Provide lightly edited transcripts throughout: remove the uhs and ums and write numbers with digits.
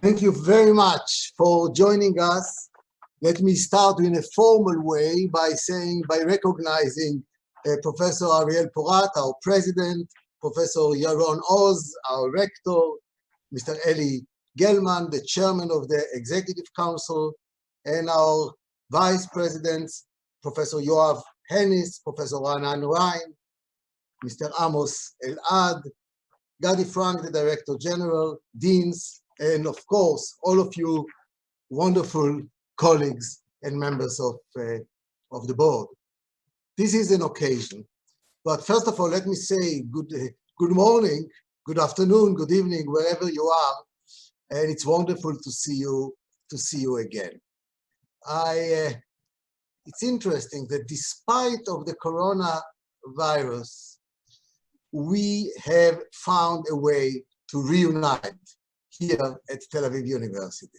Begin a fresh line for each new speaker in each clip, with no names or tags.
Thank you very much for joining us. Let me start in a formal way by recognizing Professor Ariel Porat, our president, Professor Yaron Oz, our rector, Mr. Eli Gelman, the chairman of the Executive Council, and our vice presidents, Professor Yoav Hennis, Professor Ranan Ryan, Mr. Amos Elad, Gadi Frank, the Director General, deans, and of course, all of you wonderful colleagues and members of the board. This is an occasion, but first of all, let me say good morning, good afternoon, good evening, wherever you are, and it's wonderful to see you again. It's interesting that despite of the coronavirus, we have found a way to reunite here at Tel Aviv University.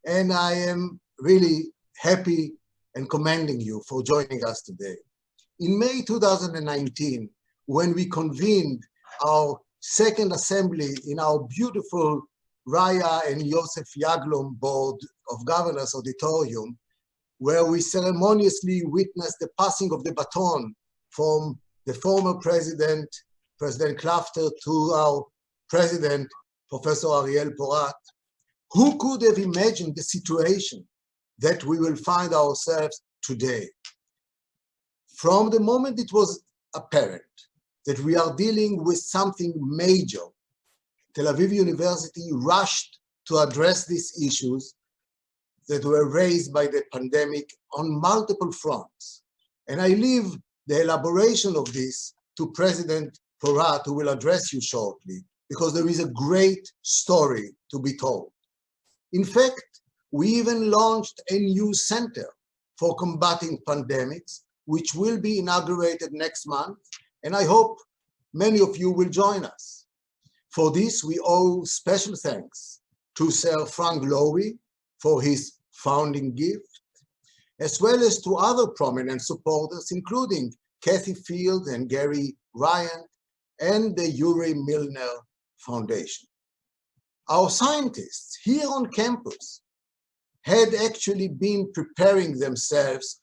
And I am really happy and commending you for joining us today. In May 2019, when we convened our second assembly in our beautiful Raya and Yosef Yaglom Board of Governors Auditorium, where we ceremoniously witnessed the passing of the baton from the former president, President Klafter, to our president, Professor Ariel Porat. Who could have imagined the situation that we will find ourselves today? From the moment it was apparent that we are dealing with something major, Tel Aviv University rushed to address these issues that were raised by the pandemic on multiple fronts. And I leave the elaboration of this to President Porat, who will address you shortly, because there is a great story to be told. In fact, we even launched a new center for combating pandemics, which will be inaugurated next month, and I hope many of you will join us. For this, we owe special thanks to Sir Frank Lowy for his founding gift, as well as to other prominent supporters, including Kathy Field and Gary Ryan and the Yuri Milner Foundation. Our scientists here on campus had actually been preparing themselves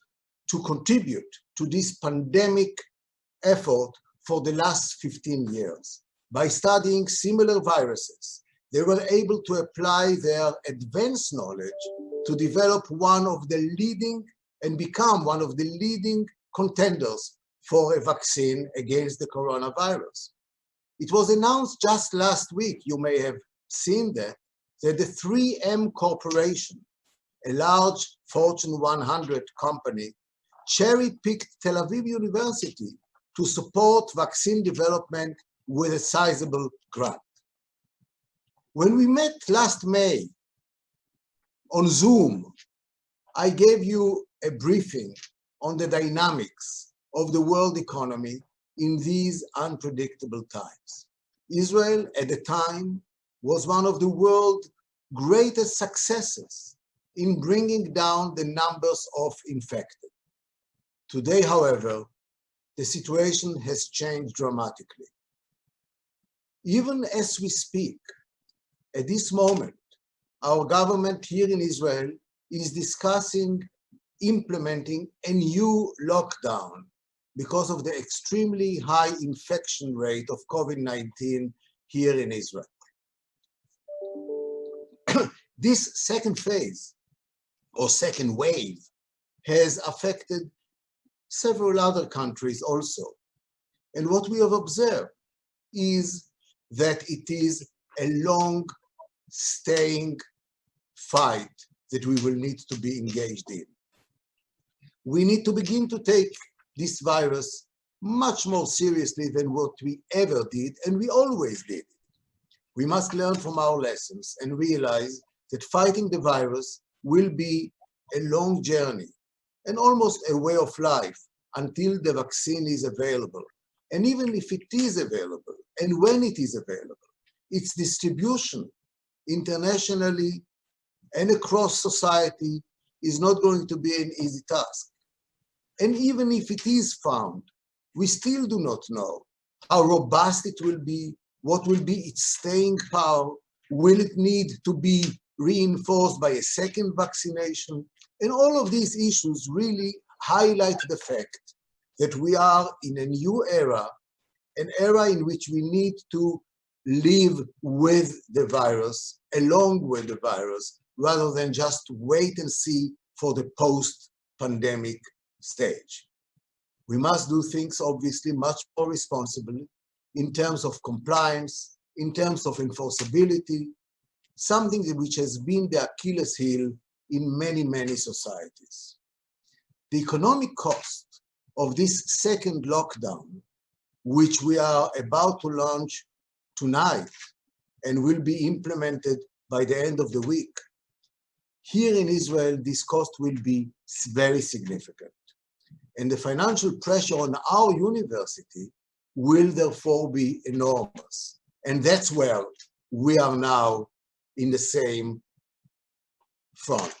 to contribute to this pandemic effort for the last 15 years. By studying similar viruses, they were able to apply their advanced knowledge to develop one of the leading and become one of the leading contenders for a vaccine against the coronavirus. It was announced just last week, you may have seen that the 3M Corporation, a large Fortune 100 company, cherry-picked Tel Aviv University to support vaccine development with a sizable grant. When we met last May on Zoom, I gave you a briefing on the dynamics of the world economy in these unpredictable times. Israel, at the time, was one of the world's greatest successes in bringing down the numbers of infected. Today, however, the situation has changed dramatically. Even as we speak, at this moment, our government here in Israel is discussing implementing a new lockdown because of the extremely high infection rate of COVID-19 here in Israel. This second phase or second wave has affected several other countries also. And what we have observed is that it is a long-staying fight that we will need to be engaged in. We need to begin to take this virus much more seriously than what we ever did, and we always did. We must learn from our lessons and realize that fighting the virus will be a long journey and almost a way of life until the vaccine is available. And even if it is available, and when it is available, its distribution internationally and across society is not going to be an easy task. And even if it is found, we still do not know how robust it will be, what will be its staying power, Will it need to be reinforced by a second vaccination? And all of these issues really highlight the fact that we are in a new era, an era in which we need to live with the virus, along with the virus, rather than just wait and see for the post-pandemic stage. We must do things, obviously, much more responsibly in terms of compliance, in terms of enforceability, something which has been the Achilles heel in many, many societies. The economic cost of this second lockdown, which we are about to launch tonight and will be implemented by the end of the week, here in Israel, this cost will be very significant. And the financial pressure on our university will therefore be enormous. And that's where we are now in the same front.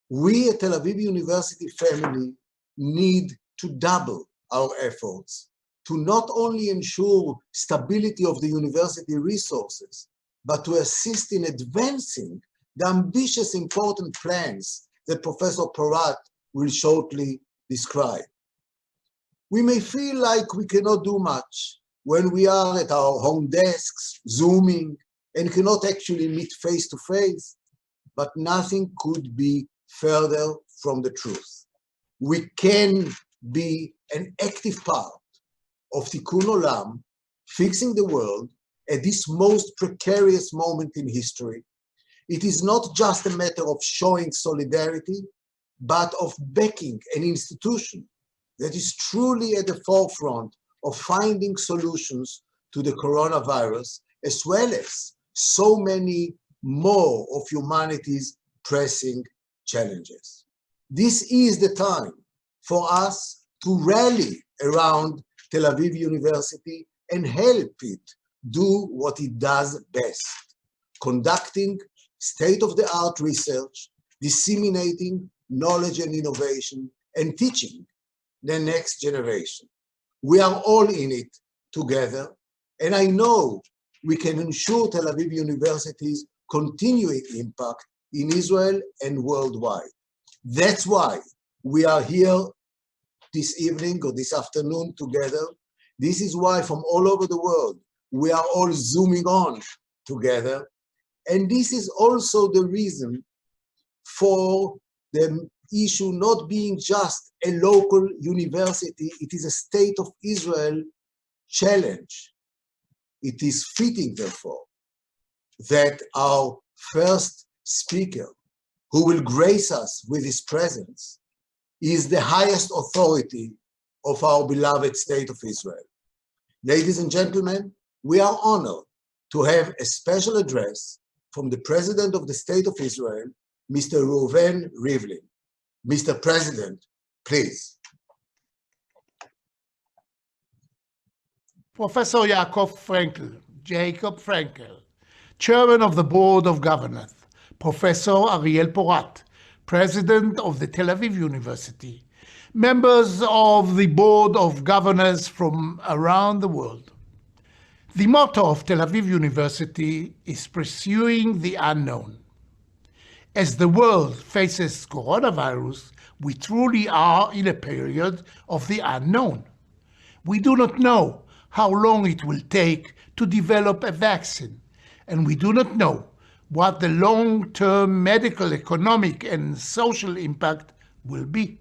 We at Tel Aviv University family need to double our efforts to not only ensure stability of the university resources, but to assist in advancing the ambitious, important plans that Professor Porat will shortly describe. We may feel like we cannot do much when we are at our home desks, Zooming, and cannot actually meet face to face, but nothing could be further from the truth. We can be an active part of Tikkun Olam, fixing the world at this most precarious moment in history. It is not just a matter of showing solidarity, but of backing an institution that is truly at the forefront of finding solutions to the coronavirus, as well as so many more of humanity's pressing challenges. This is the time for us to rally around Tel Aviv University and help it do what it does best, conducting state-of-the-art research, disseminating knowledge and innovation, and teaching the next generation. We are all in it together, and I know we can ensure Tel Aviv University's continuing impact in Israel and worldwide. That's why we are here this evening or this afternoon together. This is why from all over the world, we are all Zooming on together. And this is also the reason for the issue not being just a local university, it is a state of Israel challenge. It is fitting, therefore, that our first speaker, who will grace us with his presence, is the highest authority of our beloved state of Israel. Ladies and gentlemen, we are honored to have a special address from the President of the State of Israel, Mr. Reuven Rivlin. Mr. President, please.
Professor Jacob Frenkel, Chairman of the Board of Governors, Professor Ariel Porat, President of the Tel Aviv University, members of the Board of Governors from around the world. The motto of Tel Aviv University is pursuing the unknown. As the world faces coronavirus, we truly are in a period of the unknown. We do not know how long it will take to develop a vaccine, and we do not know what the long-term medical, economic, and social impact will be.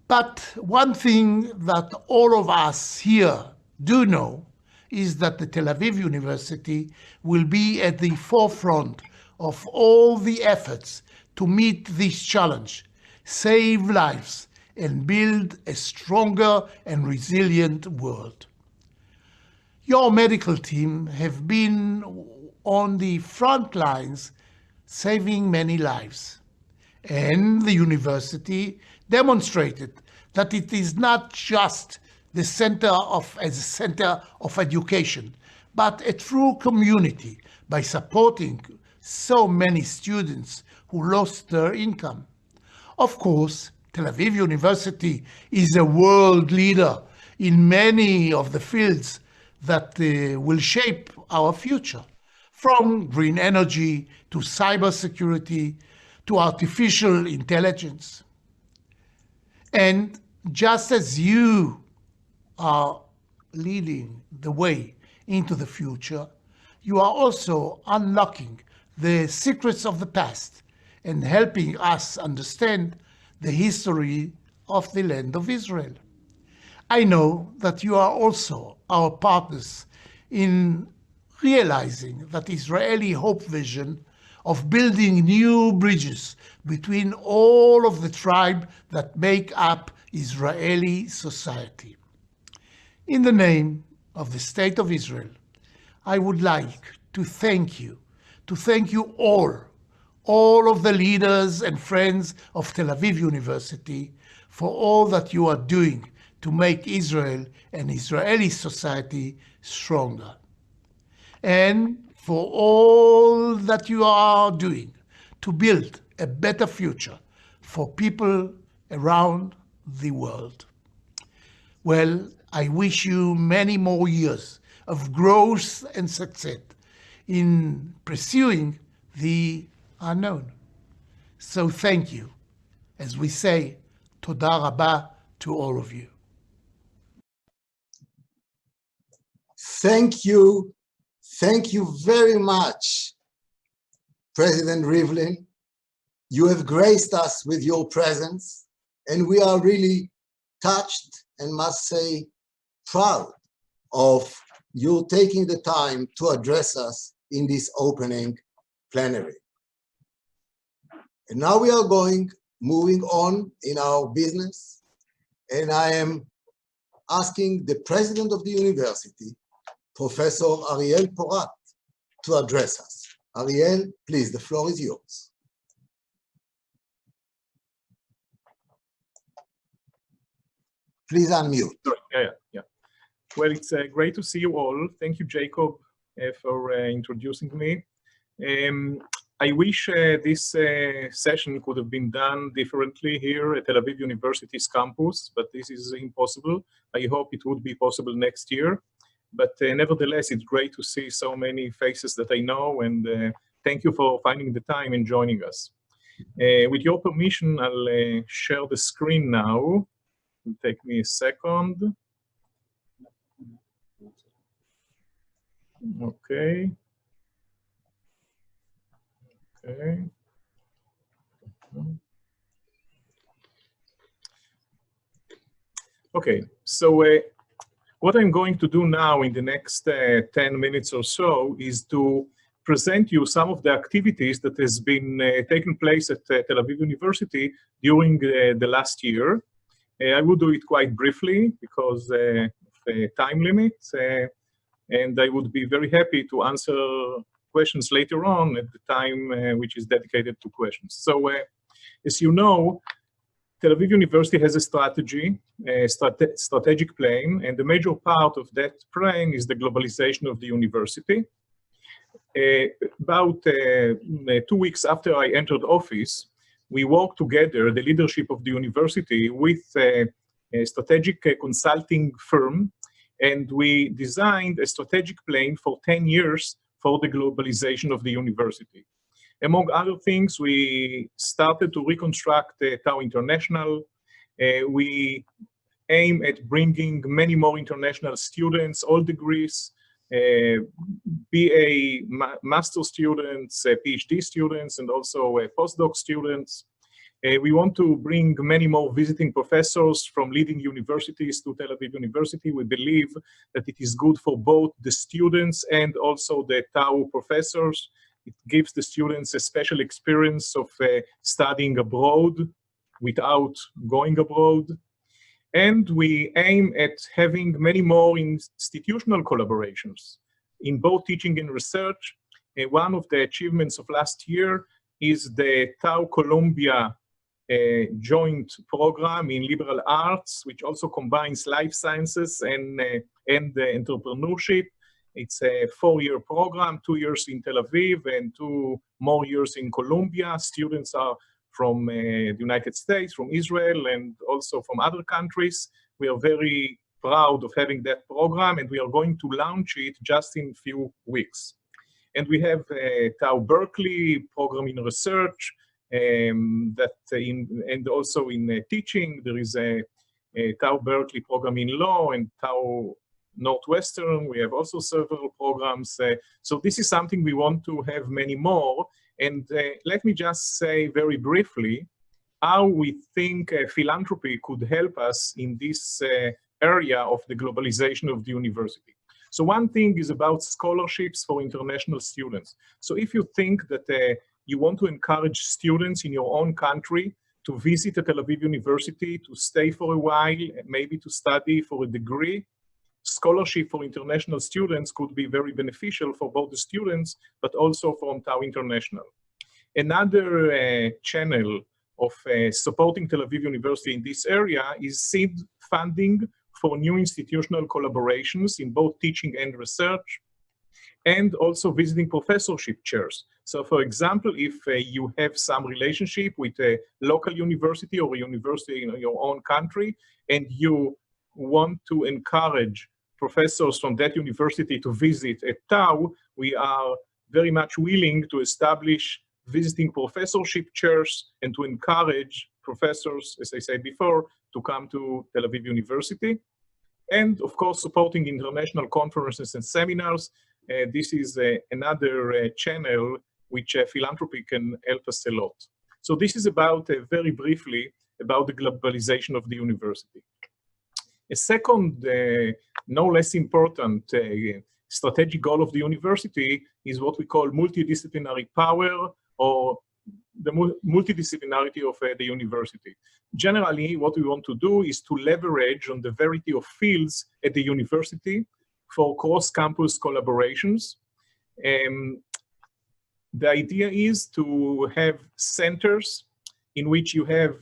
But one thing that all of us here do know is that the Tel Aviv University will be at the forefront of all the efforts to meet this challenge, save lives, and build a stronger and resilient world. Your medical team have been on the front lines, saving many lives. And the university demonstrated that it is not just the center of education, but a true community by supporting so many students who lost their income. Of course, Tel Aviv University is a world leader in many of the fields that will shape our future. from green energy to cybersecurity to artificial intelligence. And just as you are leading the way into the future, you are also unlocking the secrets of the past and helping us understand the history of the land of Israel. I know that you are also our partners in realizing that Israeli hope vision of building new bridges between all of the tribe that make up Israeli society. In the name of the State of Israel, I would like to thank you all of the leaders and friends of Tel Aviv University for all that you are doing to make Israel and Israeli society stronger. And for all that you are doing to build a better future for people around the world. Well, I wish you many more years of growth and success in pursuing the unknown. So thank you, as we say, Toda Rabba to all of you.
Thank you. Thank you very much, President Rivlin. You have graced us with your presence, and we are really touched and must say proud of you taking the time to address us in this opening plenary. And now we are moving on in our business, and I am asking the president of the university, Professor Reuven Porat, to address us. Ariel, please, the floor is yours. Please unmute.
Sorry. Yeah. Well, it's great to see you all. Thank you, Jacob, for introducing me. I wish this session could have been done differently here at Tel Aviv University's campus, but this is impossible. I hope it would be possible next year. But nevertheless, it's great to see so many faces that I know, and thank you for finding the time and joining us. With your permission, I'll share the screen now. It'll take me a second. Okay. Okay, so what I'm going to do now in the next 10 minutes or so is to present you some of the activities that has been taking place at Tel Aviv University during the last year. I will do it quite briefly because of time limits, and I would be very happy to answer questions later on at the time which is dedicated to questions. So as you know, Tel Aviv University has a strategic plan, and the major part of that plan is the globalization of the university. About 2 weeks after I entered office, we worked together, the leadership of the university, with a strategic consulting firm, and we designed a strategic plan for 10 years for the globalization of the university. Among other things, we started to reconstruct Tau International. We aim at bringing many more international students, all degrees, BA master students, PhD students, and also postdoc students. We want to bring many more visiting professors from leading universities to Tel Aviv University. We believe that it is good for both the students and also the Tau professors. It gives the students a special experience of studying abroad without going abroad. And we aim at having many more institutional collaborations in both teaching and research. One of the achievements of last year is the Tau Columbia joint program in liberal arts, which also combines life sciences and entrepreneurship. It's a 4-year program, 2 years in Tel Aviv and 2 more years in Columbia. Students are from the United States, from Israel, and also from other countries. We are very proud of having that program, and we are going to launch it just in a few weeks. And we have Tau Berkeley program in research, and also in teaching. There is a Tau Berkeley program in law and Tau Northwestern. We have also several programs. So this is something we want to have many more. And let me just say very briefly how we think philanthropy could help us in this area of the globalization of the university. So one thing is about scholarships for international students. So if you think that you want to encourage students in your own country to visit a Tel Aviv university, to stay for a while, maybe to study for a degree, scholarship for international students could be very beneficial for both the students, but also from Tau International. Another channel of supporting Tel Aviv University in this area is seed funding for new institutional collaborations in both teaching and research, and also visiting professorship chairs. So for example, if you have some relationship with a local university or a university in your own country, and you want to encourage professors from that university to visit at Tau, we are very much willing to establish visiting professorship chairs and to encourage professors, as I said before, to come to Tel Aviv University. And of course, supporting international conferences and seminars. This is another channel which philanthropy can help us a lot. So this is about, very briefly, about the globalization of the university. A second, no less important strategic goal of the university is what we call multidisciplinary power, or the multidisciplinarity of the university. Generally, what we want to do is to leverage on the variety of fields at the university for cross-campus collaborations. The idea is to have centers in which you have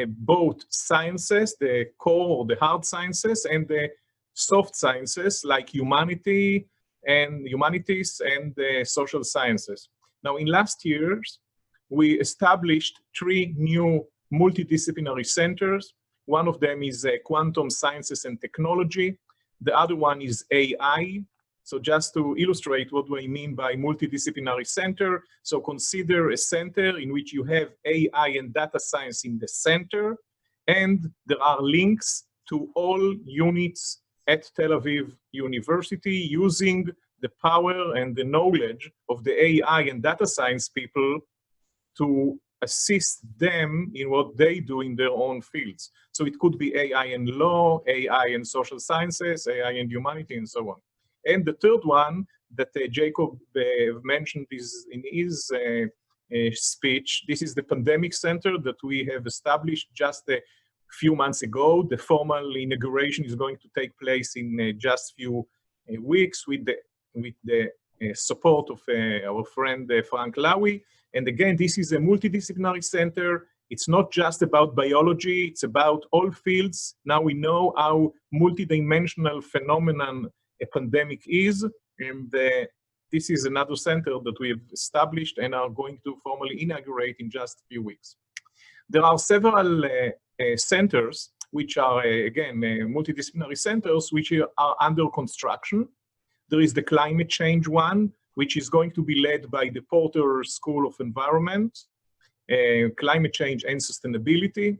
both sciences, the core or the hard sciences, and the soft sciences like humanities and social sciences. Now, in last years, we established 3 new multidisciplinary centers. One of them is quantum sciences and technology. The other one is AI. So just to illustrate what do I mean by multidisciplinary center. So consider a center in which you have AI and data science in the center, and there are links to all units at Tel Aviv University using the power and the knowledge of the AI and data science people to assist them in what they do in their own fields. So it could be AI and law, AI and social sciences, AI and humanity, and so on. And the third one that Jacob mentioned is in his speech. This is the pandemic center that we have established just a few months ago. The formal inauguration is going to take place in just few weeks with the support of our friend Frank Lawi. And again, this is a multidisciplinary center. It's not just about biology, it's about all fields. Now we know how multidimensional phenomenon a pandemic is, and this is another center that we have established and are going to formally inaugurate in just a few weeks. There are several centers which are, again, multidisciplinary centers which are under construction. There is the climate change one, which is going to be led by the Porter School of Environment, Climate Change and Sustainability.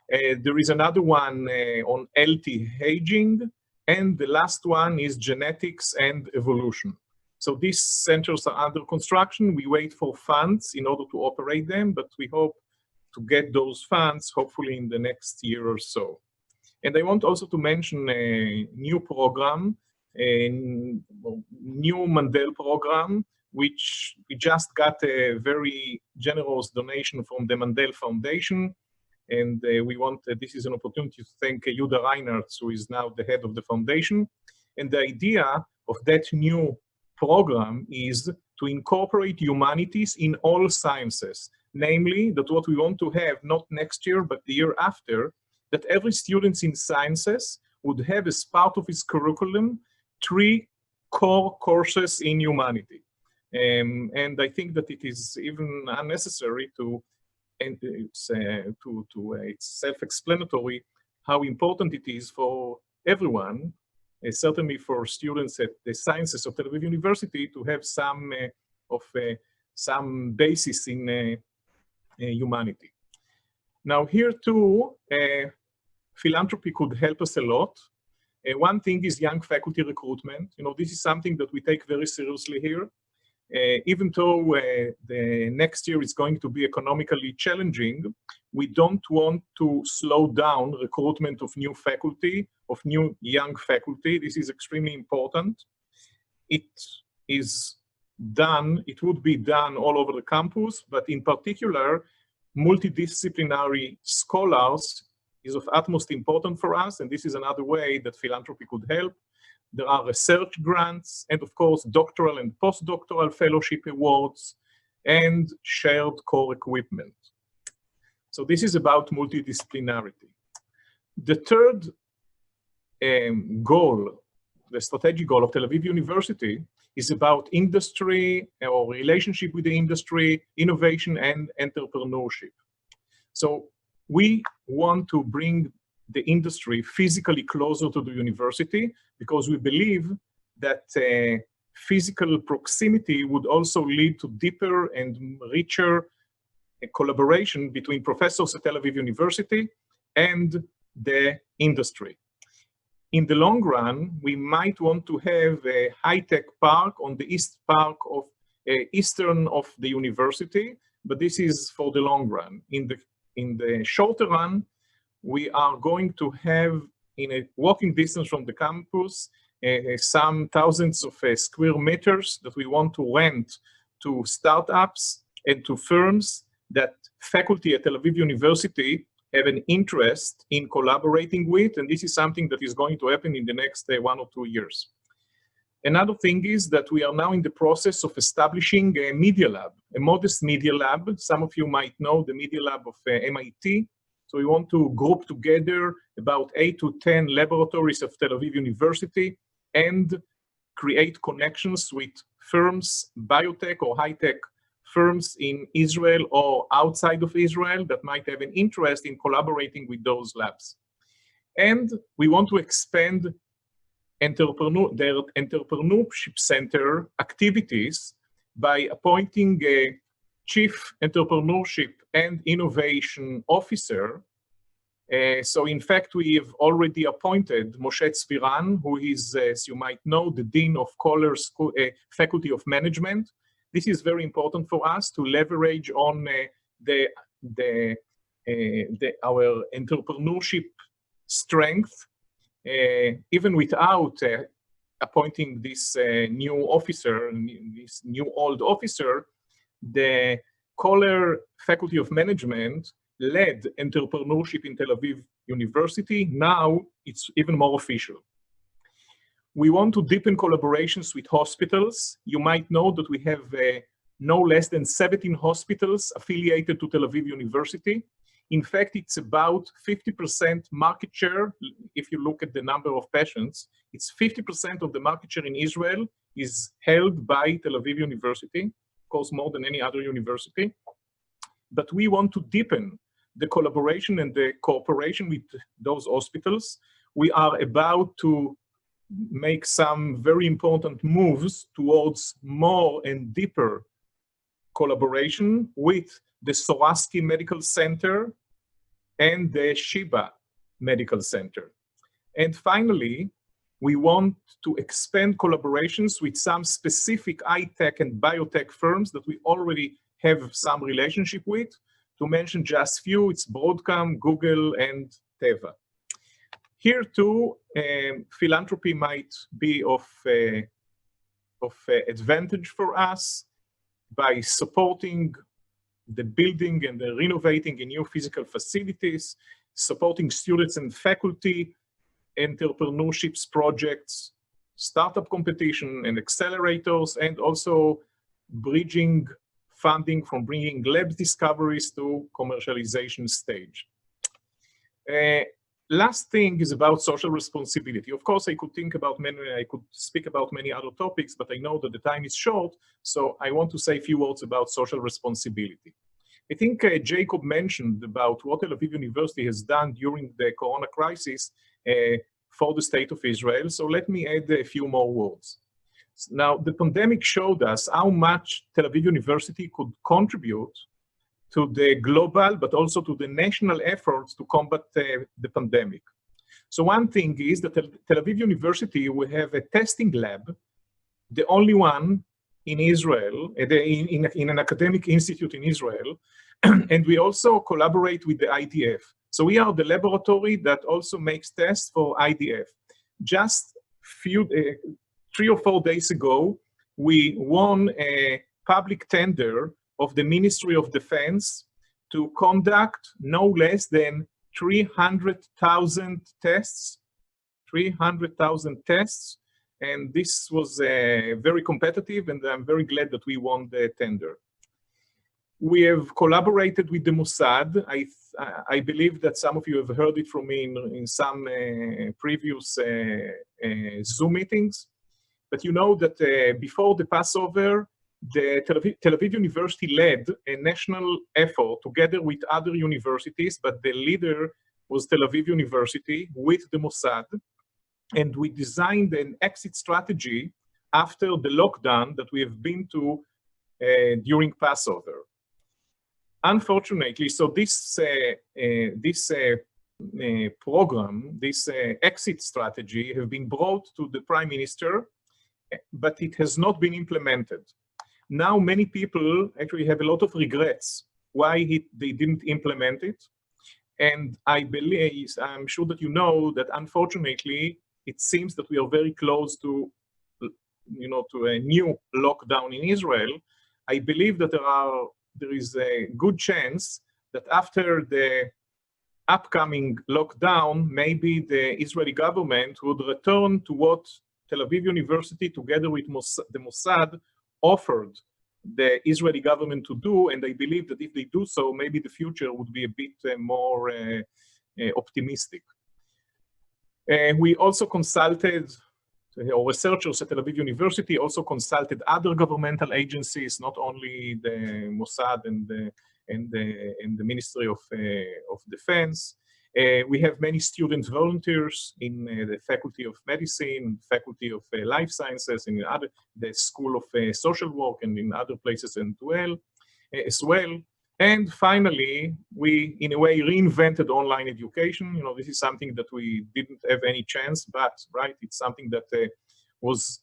There is another one on healthy aging, and the last one is genetics and evolution. So these centers are under construction. We wait for funds in order to operate them, but we hope to get those funds hopefully in the next year or so. And I want also to mention a new program, a new Mandel program, which we just got a very generous donation from the Mandel Foundation. And we want, this is an opportunity to thank Yuda Reinhardt, who is now the head of the foundation. And the idea of that new program is to incorporate humanities in all sciences. Namely, that what we want to have, not next year, but the year after, that every student in sciences would have as part of his curriculum 3 core courses in humanity. And I think that it is even unnecessary to, and it's self-explanatory how important it is for everyone certainly for students at the Sciences of Tel Aviv University, to have some basis in humanity. Now here too, philanthropy could help us a lot. One thing is young faculty recruitment. This is something that we take very seriously here. Even though the next year is going to be economically challenging, we don't want to slow down recruitment of new faculty, of new young faculty. This is extremely important. It would be done all over the campus, but in particular, multidisciplinary scholars is of utmost importance for us, and this is another way that philanthropy could help. There are research grants, and of course, doctoral and postdoctoral fellowship awards, and shared core equipment. So this is about multidisciplinarity. The third goal, the strategic goal of Tel Aviv University, is about industry or relationship with the industry, innovation, and entrepreneurship. So we want to bring the industry physically closer to the university because we believe that physical proximity would also lead to deeper and richer collaboration between professors at Tel Aviv University and the industry. In the long run, we might want to have a high-tech park on the eastern of the university, but this is for the long run. In the shorter run, we are going to have, in a walking distance from the campus, some thousands of square meters that we want to rent to startups and to firms that faculty at Tel Aviv University have an interest in collaborating with, and this is something that is going to happen in the next 1 or 2 years. Another thing is that we are now in the process of establishing a media lab, a modest media lab. Some of you might know the media lab of MIT. So we want to group together about 8 to 10 laboratories of Tel Aviv University and create connections with firms, biotech or high-tech firms in Israel or outside of Israel that might have an interest in collaborating with those labs. And we want to expand their entrepreneurship center activities by appointing a chief entrepreneurship and innovation officer. So in fact, we have already appointed Moshe Tzviran, who is, as you might know, the Dean of Kohler School, Faculty of Management. This is very important for us to leverage on our entrepreneurship strength, even without appointing this new officer, this new old officer. The Kohler Faculty of Management led entrepreneurship in Tel Aviv University. Now it's even more official. We want to deepen collaborations with hospitals. You might know that we have no less than 17 hospitals affiliated to Tel Aviv University. In fact, it's about 50% market share. If you look at the number of patients, it's 50% of the market share in Israel is held by Tel Aviv University, of course, more than any other university. But we want to deepen the collaboration and the cooperation with those hospitals. We are about to make some very important moves towards more and deeper collaboration with the Soraski Medical Center and the Sheba Medical Center. And finally, we want to expand collaborations with some specific high-tech and biotech firms that we already have some relationship with. To mention just few, it's Broadcom, Google, and Teva. Here too, philanthropy might be of advantage for us by supporting the building and the renovating in new physical facilities, supporting students and faculty, entrepreneurships projects, startup competition and accelerators, and also bridging funding from bringing lab discoveries to commercialization stage. Last thing is about social responsibility. Of course, I could speak about many other topics, but I know that the time is short, so I want to say a few words about social responsibility. I think Jacob mentioned about what Tel Aviv University has done during the Corona crisis for the state of Israel. So let me add a few more words. Now, the pandemic showed us how much Tel Aviv University could contribute to the global, but also to the national efforts to combat the pandemic. So one thing is that Tel Aviv University will have a testing lab, the only one in Israel, in an academic institute in Israel, and we also collaborate with the IDF. So we are the laboratory that also makes tests for IDF. Just 3 or 4 days ago, we won a public tender of the Ministry of Defense to conduct no less than 300,000 tests, 300,000 tests, and this was very competitive, and I'm very glad that we won the tender. We have collaborated with the Mossad. I believe that some of you have heard it from me in some previous Zoom meetings, but you know that before the Passover, the Tel Aviv University led a national effort together with other universities, but the leader was Tel Aviv University with the Mossad, and we designed an exit strategy after the lockdown that we have been to during Passover. Unfortunately, so this program, this exit strategy have been brought to the Prime Minister, but it has not been implemented. Now many people actually have a lot of regrets why they didn't implement it. And I'm sure that you know that unfortunately, it seems that we are very close to, to a new lockdown in Israel. I believe that there is a good chance that after the upcoming lockdown, maybe the Israeli government would return to what Tel Aviv University, together with the Mossad, offered the Israeli government to do, and I believe that if they do so, maybe the future would be a bit more optimistic. We also consulted, our researchers at Tel Aviv University also consulted other governmental agencies, not only the Mossad and the Ministry of Defense. We have many student volunteers in the Faculty of Medicine, Faculty of Life Sciences, and in the School of Social Work, and in other places as well. And finally, we, in a way, reinvented online education. This is something that we didn't have any chance, but, right, it's something that was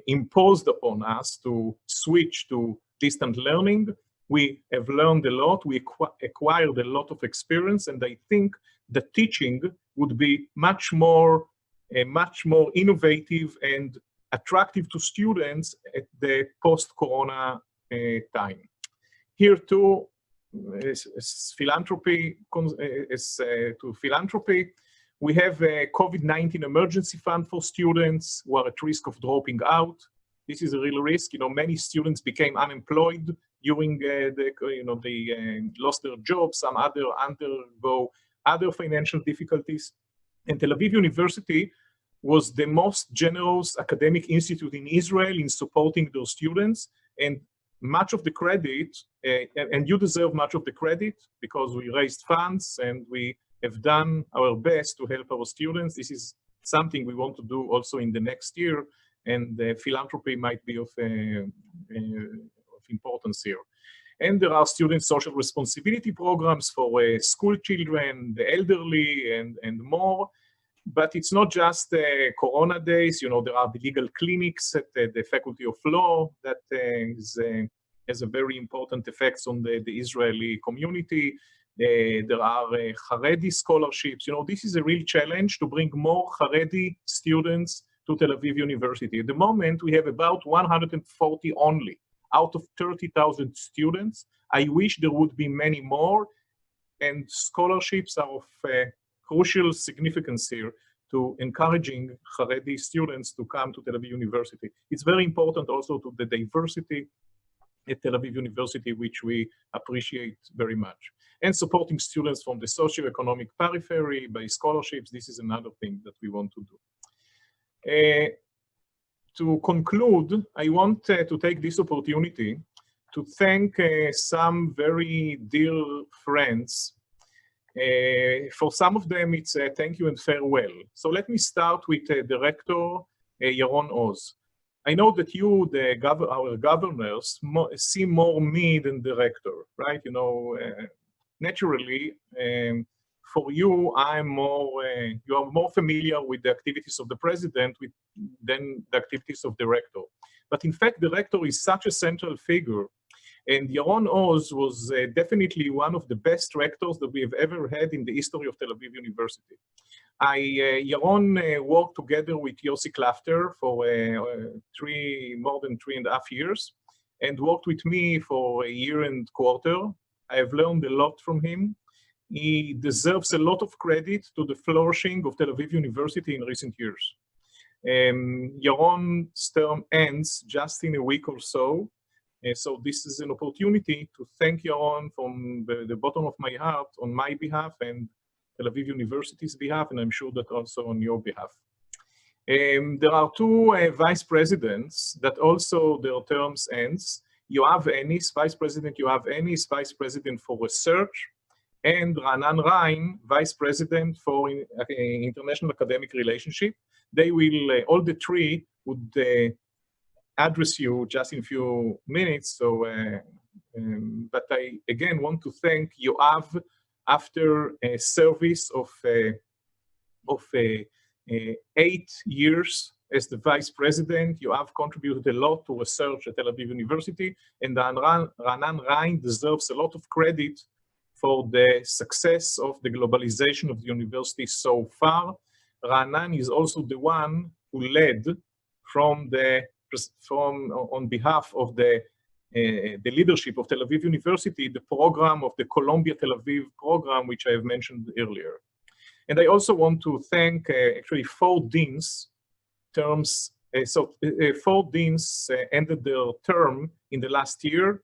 imposed upon us to switch to distant learning. We have learned a lot, we acquired a lot of experience, and I think the teaching would be much more innovative and attractive to students at the post-corona time. Here too, philanthropy, we have a COVID-19 emergency fund for students who are at risk of dropping out. This is a real risk. Many students became unemployed during they lost their jobs. Some undergo other financial difficulties. And Tel Aviv University was the most generous academic institute in Israel in supporting those students. And much of the credit, and you deserve much of the credit, because we raised funds and we have done our best to help our students. This is something we want to do also in the next year, and philanthropy might be of importance here. And there are student social responsibility programs for school children, the elderly, and more. But it's not just Corona days. There are the legal clinics at the Faculty of Law that has a very important effects on the Israeli community. There are Haredi scholarships. This is a real challenge to bring more Haredi students to Tel Aviv University. At the moment, we have about 140 only out of 30,000 students. I wish there would be many more, and scholarships are of crucial significance here to encouraging Haredi students to come to Tel Aviv University. It's very important also to the diversity at Tel Aviv University, which we appreciate very much. And supporting students from the socioeconomic periphery by scholarships, this is another thing that we want to do. To conclude, I want to take this opportunity to thank some very dear friends For some of them, it's a thank you and farewell. So let me start with Director Yaron Oz. I know that you, our governors, see more me than director, right? You know, naturally, for you, you are more familiar with the activities of the president than the activities of director. But in fact, director is such a central figure. And Yaron Oz was definitely one of the best rectors that we have ever had in the history of Tel Aviv University. Yaron worked together with Yossi Klafter for more than 3.5 years, and worked with me for 1.25 years. I have learned a lot from him. He deserves a lot of credit to the flourishing of Tel Aviv University in recent years. Yaron's term ends just in a week or so. So this is an opportunity to thank Yaron from the bottom of my heart on my behalf and Tel Aviv University's behalf, and I'm sure that also on your behalf. There are two vice presidents that also their terms ends. Yoav Ennis, Vice President Yoav Ennis, Vice President for Research, and Raanan Rein, Vice President for International Academic Relationship. They will, all the three would address you just in a few minutes. So, but I again want to thank Yoav. After a service of 8 years as the vice president, Yoav contributed a lot to research at Tel Aviv University, and Raanan Rein deserves a lot of credit for the success of the globalization of the university so far. Raanan is also the one who led on behalf of the leadership of Tel Aviv University, the program of the Columbia Tel Aviv program, which I have mentioned earlier. And I also want to thank actually 4 deans terms. Four deans ended their term in the last year.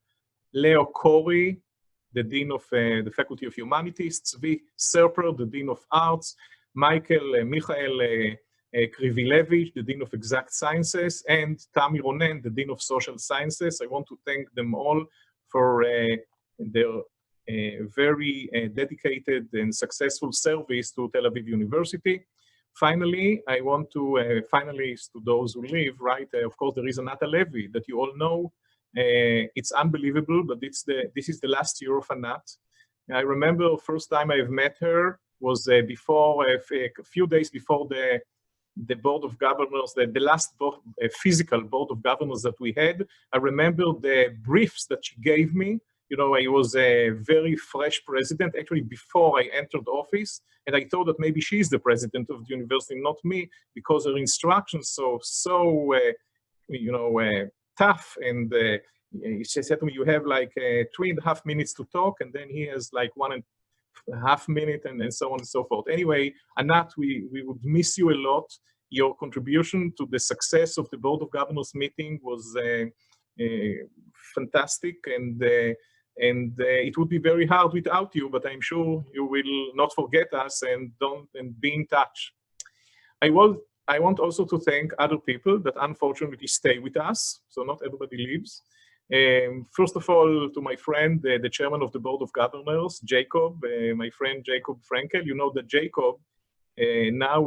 Leo Corey, the Dean of the Faculty of Humanities, Tzvi Serper, the Dean of Arts, Michael Krivilevich, the Dean of Exact Sciences, and Tami Ronen, the Dean of Social Sciences. I want to thank them all for their very dedicated and successful service to Tel Aviv University. Finally, I want to, finalists to those who leave, right? Of course, there is Anita Levy that you all know. It's unbelievable, but this is the last year of Anat. I remember the first time I've met her was before, a few days before the Board of Governors, the last physical Board of Governors that we had. I remember the briefs that she gave me. You know, I was a very fresh president, actually before I entered office, and I thought that maybe she's the president of the university, not me, because her instructions so tough. And she said to me, you have like 3.5 minutes to talk, and then he has like 1.5 minutes, and so on and so forth. Anyway, Anat, we would miss you a lot. Your contribution to the success of the Board of Governors meeting was fantastic, and it would be very hard without you, but I'm sure you will not forget us and be in touch. I want also to thank other people that unfortunately stay with us, so not everybody leaves. First of all, to my friend, the chairman of the Board of Governors, Jacob, my friend Jacob Frenkel. You know that Jacob now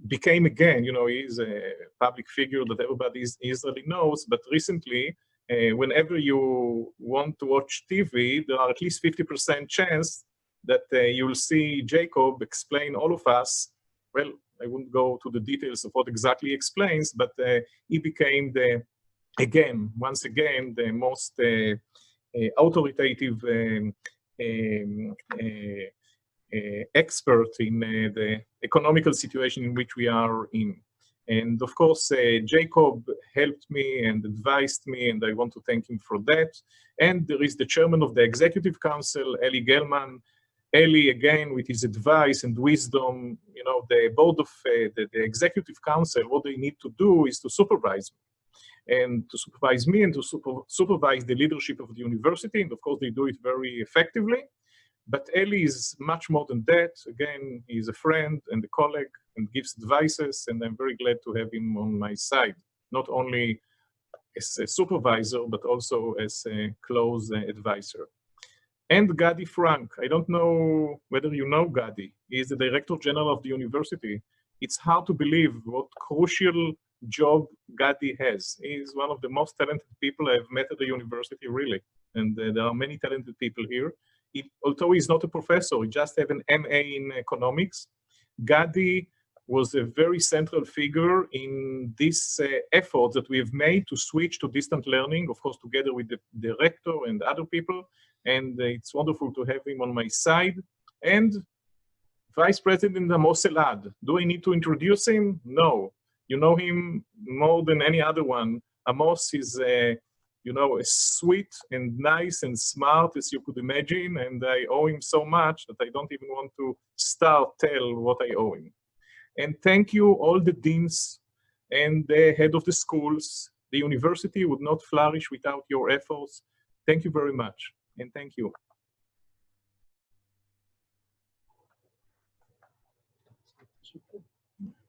became again, you know, he's a public figure that everybody Israeli knows, but recently, whenever you want to watch TV, there are at least 50% chance that you'll see Jacob explain all of us. Well, I won't go to the details of what exactly he explains, but he became once again, the most authoritative expert in the economical situation in which we are in. And of course, Jacob helped me and advised me, and I want to thank him for that. And there is the chairman of the Executive Council, Eli Gelman. Eli, again, with his advice and wisdom, you know, the board of the Executive Council, what they need to do is to supervise me. And to supervise me and to supervise the leadership of the university. And of course, they do it very effectively. But Eli is much more than that. Again, he's a friend and a colleague and gives advices, and I'm very glad to have him on my side, not only as a supervisor, but also as a close advisor. And Gadi Frank. I don't know whether you know Gadi. He is the Director General of the university. It's hard to believe what crucial job Gadi has. He's one of the most talented people I've met at the university, really. And there are many talented people here. Although he's not a professor, he just have an MA in economics. Gadi was a very central figure in this effort that we've made to switch to distant learning, of course, together with the director and other people. And it's wonderful to have him on my side. And Vice President Amos Elad. Do I need to introduce him? No. You know him more than any other one. Amos is, you know, as sweet and nice and smart as you could imagine. And I owe him so much that I don't even want to tell what I owe him. And thank you, all the deans and the head of the schools. The university would not flourish without your efforts. Thank you very much, and thank you.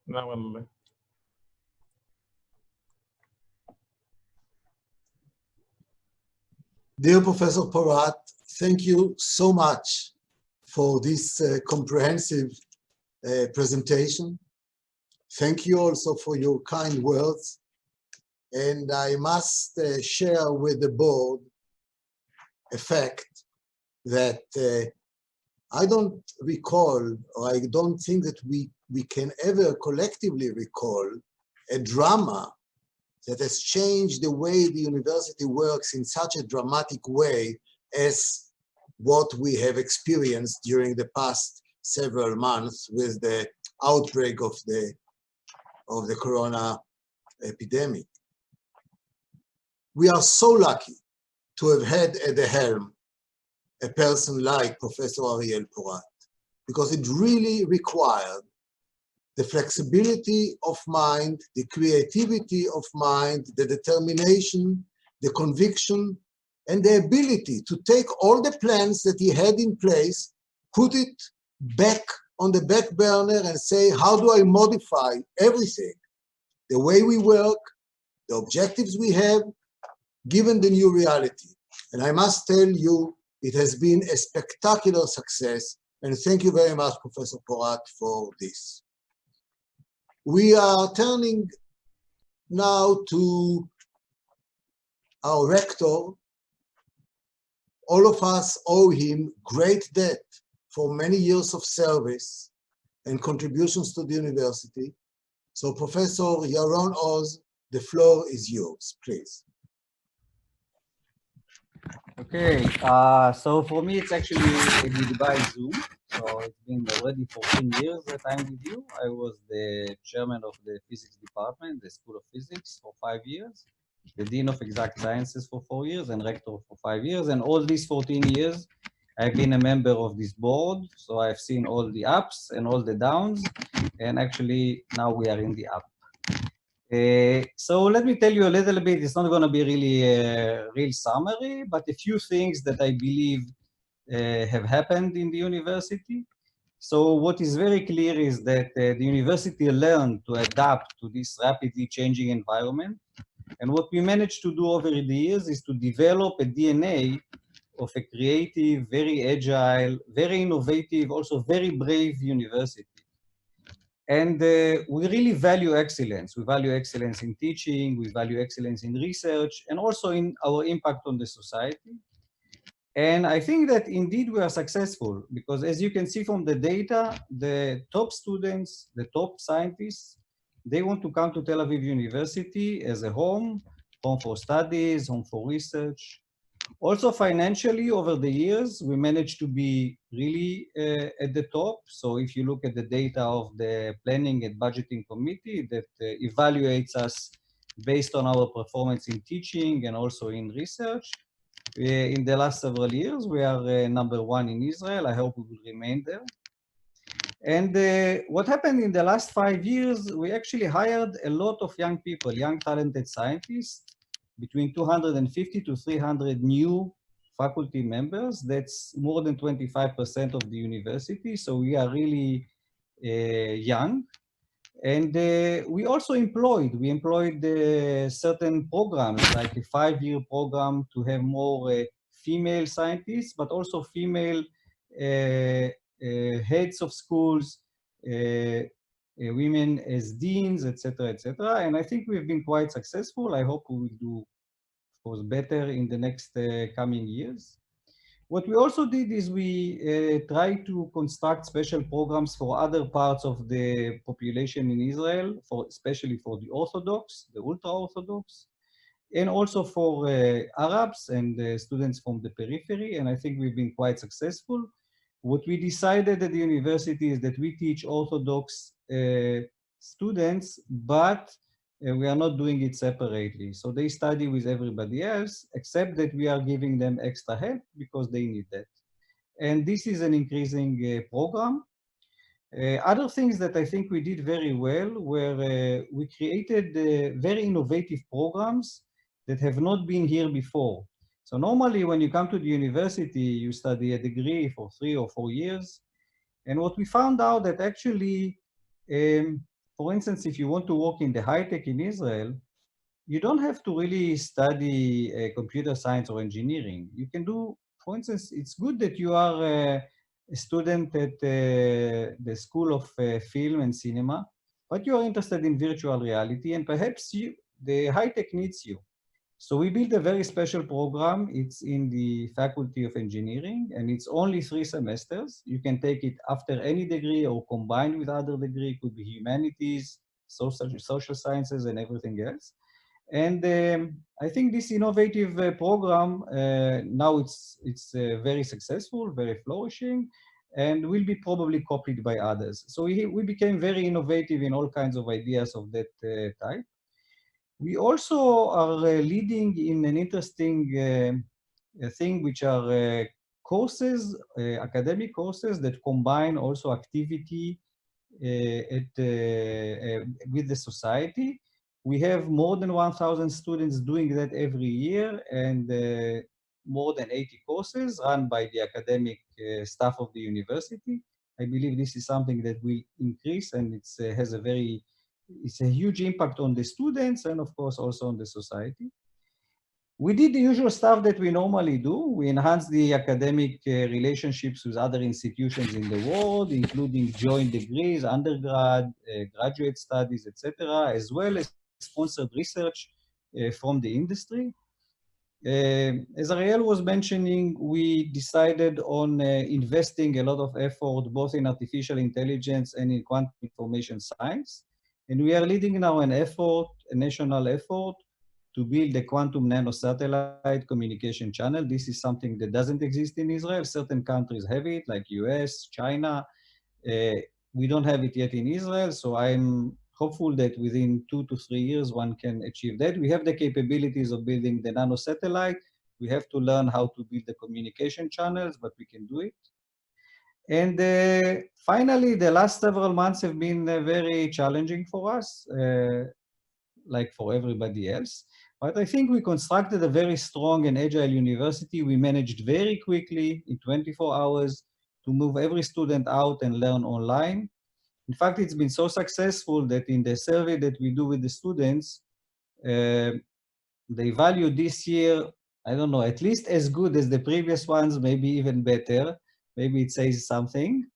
Now I'll...
Dear Professor Porat, thank you so much for this comprehensive presentation. Thank you also for your kind words. And I must share with the board a fact that I don't recall, or I don't think that we can ever collectively recall a drama that has changed the way the university works in such a dramatic way as what we have experienced during the past several months with the outbreak of the corona epidemic. We are so lucky to have had at the helm a person like Professor Reuven Porat, because it really required the flexibility of mind, the creativity of mind, the determination, the conviction, and the ability to take all the plans that he had in place, put it back on the back burner and say, how do I modify everything, the way we work, the objectives we have, given the new reality. And I must tell you, it has been a spectacular success, and thank you very much, Professor Porat, for this. We are turning now to our rector. All of us owe him great debt for many years of service and contributions to the university. So Professor Yaron Oz, the floor is yours, please.
Okay, so for me, it's actually a goodbye Zoom. So it's been already 14 years that I'm with you. I was the chairman of the physics department, the School of Physics, for 5 years, the dean of exact sciences for 4 years, and rector for 5 years. And all these 14 years, I've been a member of this board. So I've seen all the ups and all the downs. And actually, now we are in the up. So let me tell you a little bit. It's not going to be really a real summary, but a few things that I believe have happened in the university. So what is very clear is that the university learned to adapt to this rapidly changing environment. And what we managed to do over the years is to develop a DNA of a creative, very agile, very innovative, also very brave university. And we really value excellence. We value excellence in teaching, we value excellence in research, and also in our impact on the society. And I think that indeed we are successful, because as you can see from the data, the top students, the top scientists, they want to come to Tel Aviv University as a home for studies, home for research. Also financially, over the years, we managed to be really at the top. So if you look at the data of the Planning and Budgeting Committee that evaluates us based on our performance in teaching and also in research, in the last several years, we are #1 in Israel. I hope we will remain there. And what happened in the last 5 years, we actually hired a lot of young people, young talented scientists, between 250 to 300 new faculty members. That's more than 25% of the university. So we are really young. And we also employed certain programs, like a 5-year program to have more female scientists, but also female heads of schools, women as deans, etc., etc. And I think we've been quite successful. I hope we will do, of course, better in the next coming years. What we also did is we tried to construct special programs for other parts of the population in Israel, especially for the Orthodox, the ultra-Orthodox, and also for Arabs and students from the periphery, and I think we've been quite successful. What we decided at the university is that we teach Orthodox students, but we are not doing it separately. So they study with everybody else, except that we are giving them extra help because they need that. And this is an increasing program. Other things that I think we did very well were we created very innovative programs that have not been here before. So normally when you come to the university, you study a degree for 3 or 4 years. And what we found out that actually, for instance, if you want to work in the high tech in Israel, you don't have to really study computer science or engineering. You can do, for instance, it's good that you are a student at the School of Film and Cinema, but you are interested in virtual reality, and perhaps the high tech needs you. So we built a very special program. It's in the Faculty of Engineering, and it's only 3 semesters. You can take it after any degree or combined with other degree. It could be humanities, social sciences, and everything else. And I think this innovative program, now it's very successful, very flourishing, and will be probably copied by others. So we became very innovative in all kinds of ideas of that type. We also are leading in an interesting thing, which are courses, academic courses that combine also activity with the society. We have more than 1,000 students doing that every year, and more than 80 courses run by the academic staff of the university. I believe this is something that will increase, and it's a huge impact on the students and of course also on the society. We did the usual stuff that we normally do. We enhanced the academic relationships with other institutions in the world, including joint degrees, undergrad, graduate studies, etc., as well as sponsored research from the industry. As Ariel was mentioning, we decided on investing a lot of effort both in artificial intelligence and in quantum information science. And we are leading now an effort, a national effort, to build a quantum nanosatellite communication channel. This is something that doesn't exist in Israel. Certain countries have it, like US, China. We don't have it yet in Israel, so I'm hopeful that within 2 to 3 years, one can achieve that. We have the capabilities of building the nanosatellite. We have to learn how to build the communication channels, but we can do it. And finally, the last several months have been very challenging for us, like for everybody else. But I think we constructed a very strong and agile university. We managed very quickly in 24 hours to move every student out and learn online. In fact, it's been so successful that in the survey that we do with the students, they value this year, I don't know, at least as good as the previous ones, maybe even better. Maybe it says something.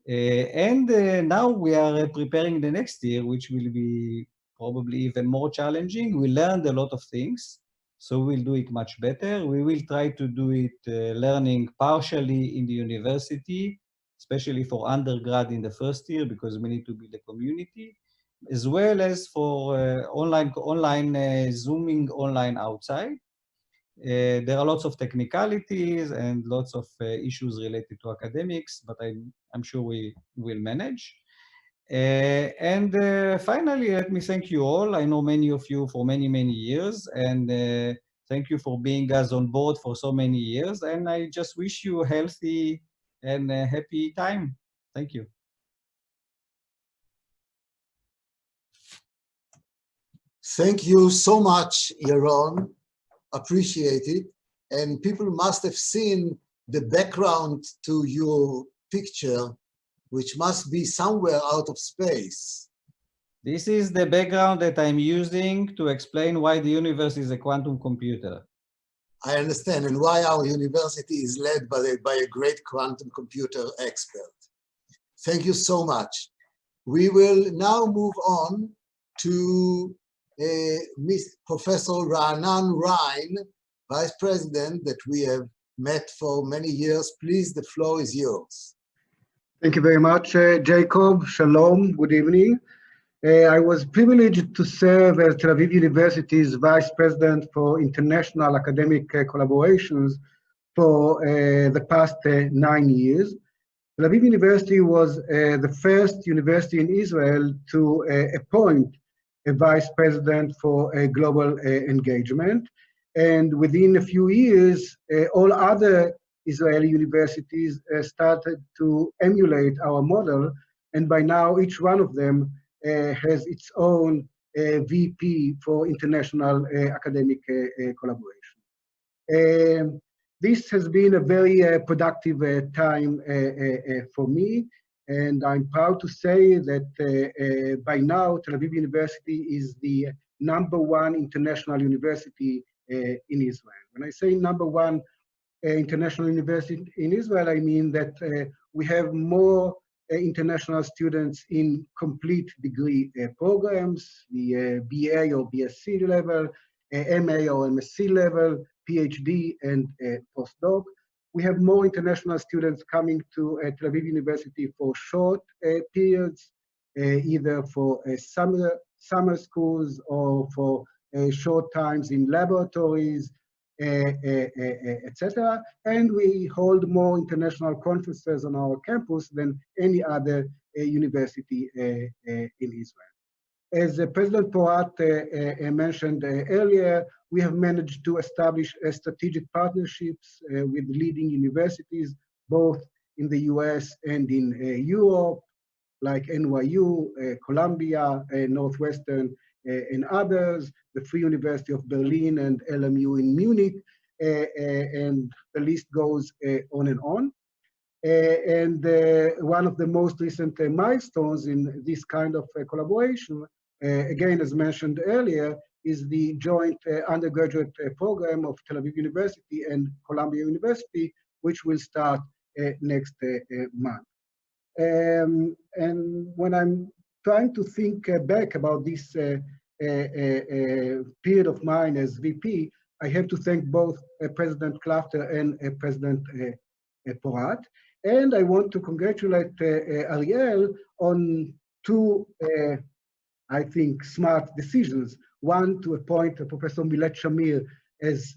And now we are preparing the next year, which will be probably even more challenging. We learned a lot of things, so we'll do it much better. We will try to do it learning partially in the university, especially for undergrad in the first year, because we need to build a community, as well as for online Zooming online outside. There are lots of technicalities and lots of issues related to academics, but I'm sure we will manage. And finally, let me thank you all. I know many of you for many, many years, and thank you for being us on board for so many years. And I just wish you a healthy and happy time. Thank you.
Thank you so much, Yaron. Appreciate it. And people must have seen the background to your picture, which must be somewhere out of space.
This is the background that I'm using to explain why the universe is a quantum computer.
I understand, and why our university is led by a great quantum computer expert. Thank you so much. We will now move on to Professor Reuven Rivlin, Vice President that we have met for many years. Please, the floor is yours.
Thank you very much, Jacob. Shalom, good evening. I was privileged to serve as Tel Aviv University's Vice President for International Academic Collaborations for the past 9 years. Tel Aviv University was the first university in Israel to appoint a Vice President for global engagement. And within a few years, all other Israeli universities started to emulate our model. And by now, each one of them has its own VP for international academic collaboration. This has been a very productive time for me, and I'm proud to say that by now Tel Aviv University is the #1 international university in Israel. When I say #1 international university in Israel, I mean that we have more international students in complete degree programs, the BA or BSc level, MA or MSc level, PhD and postdoc. We have more international students coming to Tel Aviv University for short periods, either for summer schools or for short times in laboratories, etc. And we hold more international conferences on our campus than any other university in Israel. As President Porat mentioned earlier, we have managed to establish strategic partnerships with leading universities, both in the US and in Europe, like NYU, Columbia, Northwestern, and others, the Free University of Berlin and LMU in Munich, and the list goes on and on. And one of the most recent milestones in this kind of collaboration, again, as mentioned earlier, is the joint undergraduate program of Tel Aviv University and Columbia University, which will start next month. And when I'm trying to think back about this period of mine as VP, I have to thank both President Klafter and President Porat. And I want to congratulate Ariel on two, I think, smart decisions. One, to appoint Professor Milet Shamir as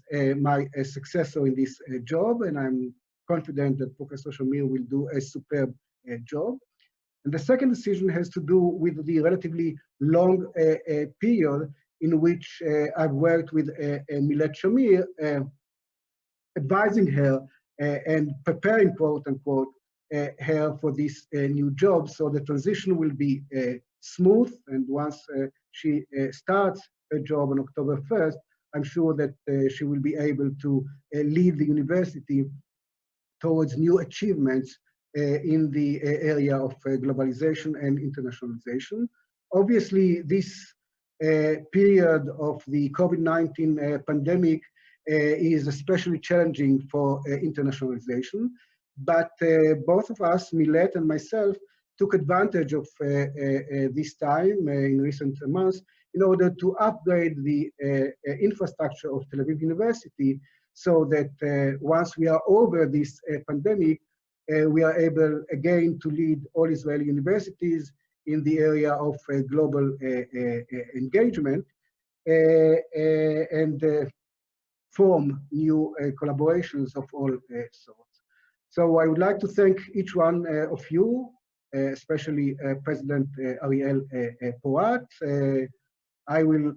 my successor in this job, and I'm confident that Professor Shamir will do a superb job. And the second decision has to do with the relatively long period in which I've worked with Milet Shamir, advising her and preparing, quote unquote, her for this new job. So the transition will be smooth. And once she starts her job on October 1st, I'm sure that she will be able to lead the university towards new achievements in the area of globalization and internationalization. Obviously, this period of the COVID-19 pandemic is especially challenging for internationalization, but both of us, Milet and myself, took advantage of this time in recent months in order to upgrade the infrastructure of Tel Aviv University so that once we are over this pandemic, we are able again to lead all Israeli universities in the area of global engagement and form new collaborations of all sorts. So I would like to thank each one of you, especially President Ariel Porat. I will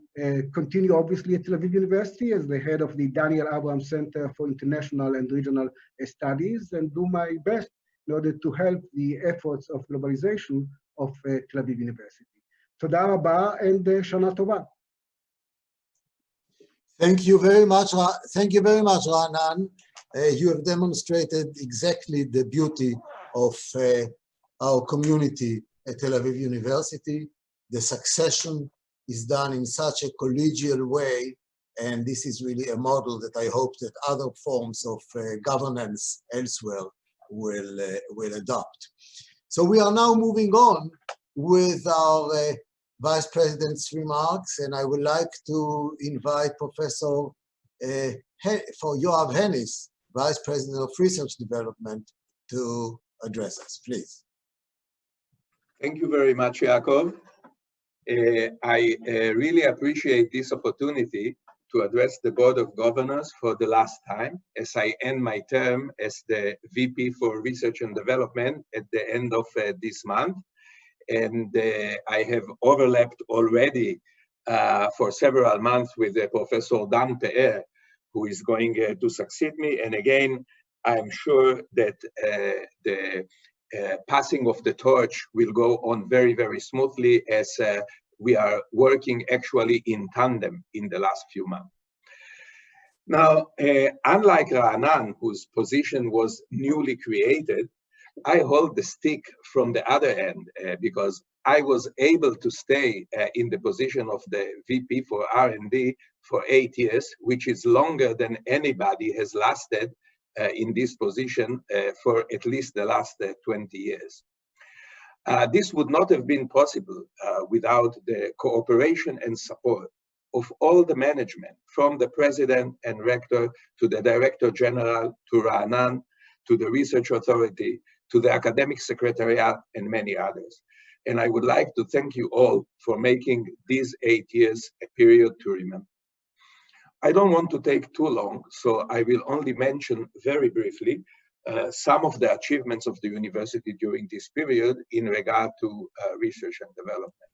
continue, obviously, at Tel Aviv University as the head of the Daniel Abraham Center for International and Regional Studies and do my best in order to help the efforts of globalization of Tel Aviv University. Toda rabba and Shana Tova.
Thank you very much. Thank you very much, Raanan. You have demonstrated exactly the beauty of our community at Tel Aviv University. The succession is done in such a collegial way And this is really a model that I hope that other forms of governance elsewhere will adopt. So we are now moving on with our Vice President's remarks, and I would like to invite Professor Yoav Hennis, Vice President of Research Development, to address us, please.
Thank you very much, Yaakov. I really appreciate this opportunity to address the Board of Governors for the last time as I end my term as the VP for Research and Development at the end of this month. And I have overlapped already for several months with Professor Dan Pe'er, who is going to succeed me. And again, I'm sure that the passing of the torch will go on very, very smoothly as we are working actually in tandem in the last few months. Now, unlike Ra'anan, whose position was newly created, I hold the stick from the other end because I was able to stay in the position of the VP for R&D for 8 years, which is longer than anybody has lasted in this position for at least the last 20 years. This would not have been possible without the cooperation and support of all the management, from the President and Rector to the Director General, to Ra'anan, to the Research Authority, to the Academic Secretariat, and many others. And I would like to thank you all for making these 8 years a period to remember. I don't want to take too long, so I will only mention very briefly some of the achievements of the university during this period in regard to research and development.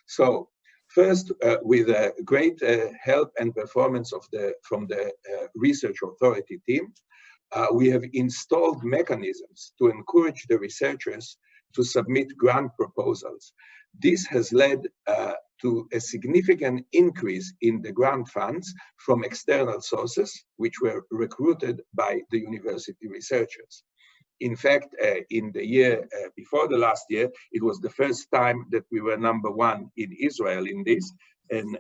So first, with great help and performance from the Research Authority team, we have installed mechanisms to encourage the researchers to submit grant proposals. This has led to a significant increase in the grant funds from external sources, which were recruited by the university researchers. In fact, in the year before the last year, it was the first time that we were #1 in Israel in this. And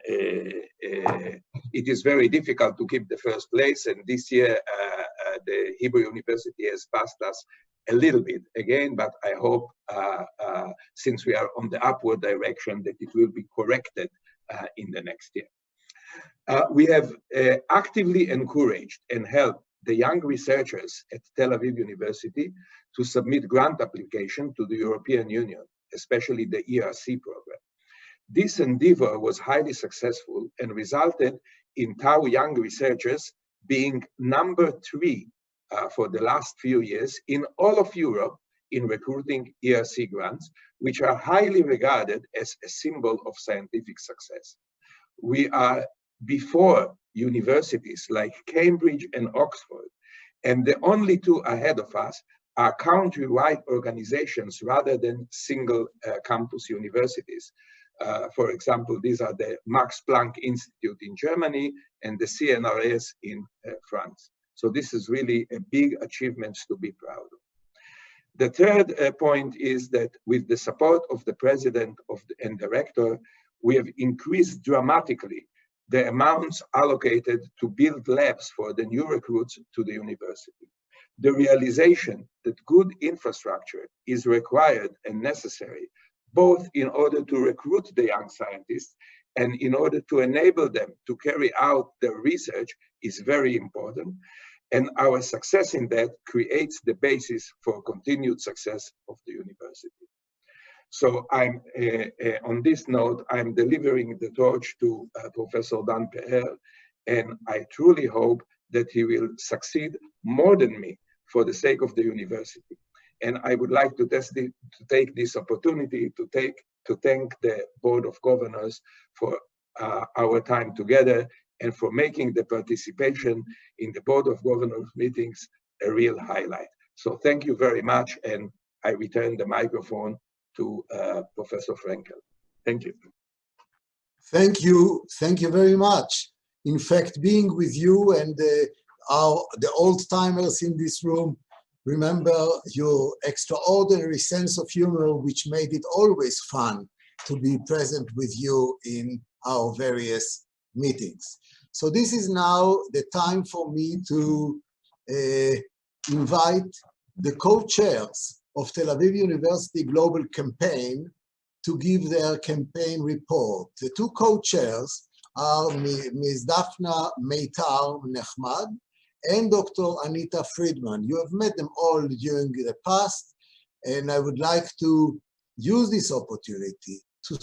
it is very difficult to keep the first place. And this year, the Hebrew University has passed us a little bit again, but I hope since we are on the upward direction that it will be corrected in the next year. We have actively encouraged and helped the young researchers at Tel Aviv University to submit grant application to the European Union, especially the ERC program. This endeavor was highly successful and resulted in Tau young researchers being #3 for the last few years in all of Europe in recruiting ERC grants, which are highly regarded as a symbol of scientific success. We are before universities like Cambridge and Oxford, and the only two ahead of us are country-wide organizations rather than single campus universities. For example, these are the Max Planck Institute in Germany and the CNRS in France. So this is really a big achievement to be proud of. The third point is that with the support of the President and Director, we have increased dramatically the amounts allocated to build labs for the new recruits to the university. The realization that good infrastructure is required and necessary, both in order to recruit the young scientists and in order to enable them to carry out their research, is very important. And our success in that creates the basis for continued success of the university. So I'm, on this note, I'm delivering the torch to Professor Dan Pe'er, and I truly hope that he will succeed more than me for the sake of the university. And I would like to take this opportunity to thank the Board of Governors for our time together and for making the participation in the Board of Governors meetings a real highlight. So thank you very much, and I return the microphone to Professor Frenkel. Thank you.
Thank you very much. In fact, being with you and the old-timers in this room, remember your extraordinary sense of humor, which made it always fun to be present with you in our various meetings. So this is now the time for me to invite the co-chairs of Tel Aviv University Global Campaign to give their campaign report. The two co-chairs are Ms. Dafna Meitar Nechmad and Dr. Anita Friedman. You have met them all during the past, and I would like to use this opportunity to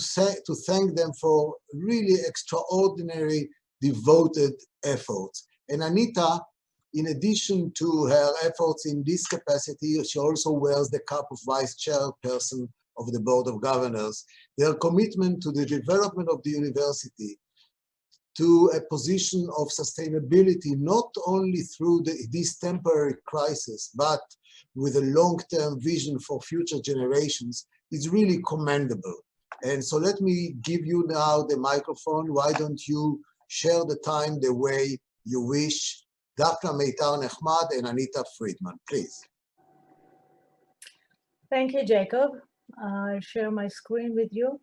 thank them for really extraordinary, devoted efforts. And Anita, in addition to her efforts in this capacity, she also wears the cap of vice chairperson of the Board of Governors. Their commitment to the development of the university to a position of sustainability, not only through this temporary crisis, but with a long-term vision for future generations, is really commendable. And so let me give you now the microphone. Why don't you share the time the way you wish? Dafna Meitar Nechmad and Anita Friedman, please.
Thank you, Jacob. I'll share my screen with you.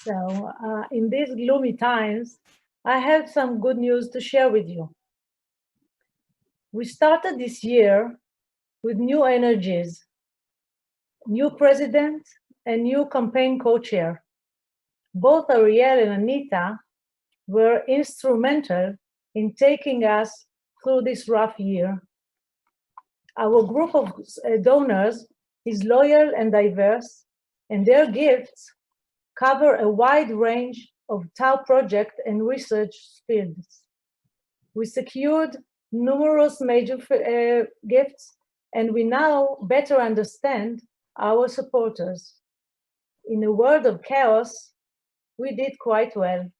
So in these gloomy times, I have some good news to share with you. We started this year with new energies, new president and new campaign co-chair. Both Ariel and Anita were instrumental in taking us through this rough year. Our group of donors is loyal and diverse, and their gifts cover a wide range of TAO project and research fields. We secured numerous major gifts, and we now better understand our supporters. In a world of chaos, we did quite well.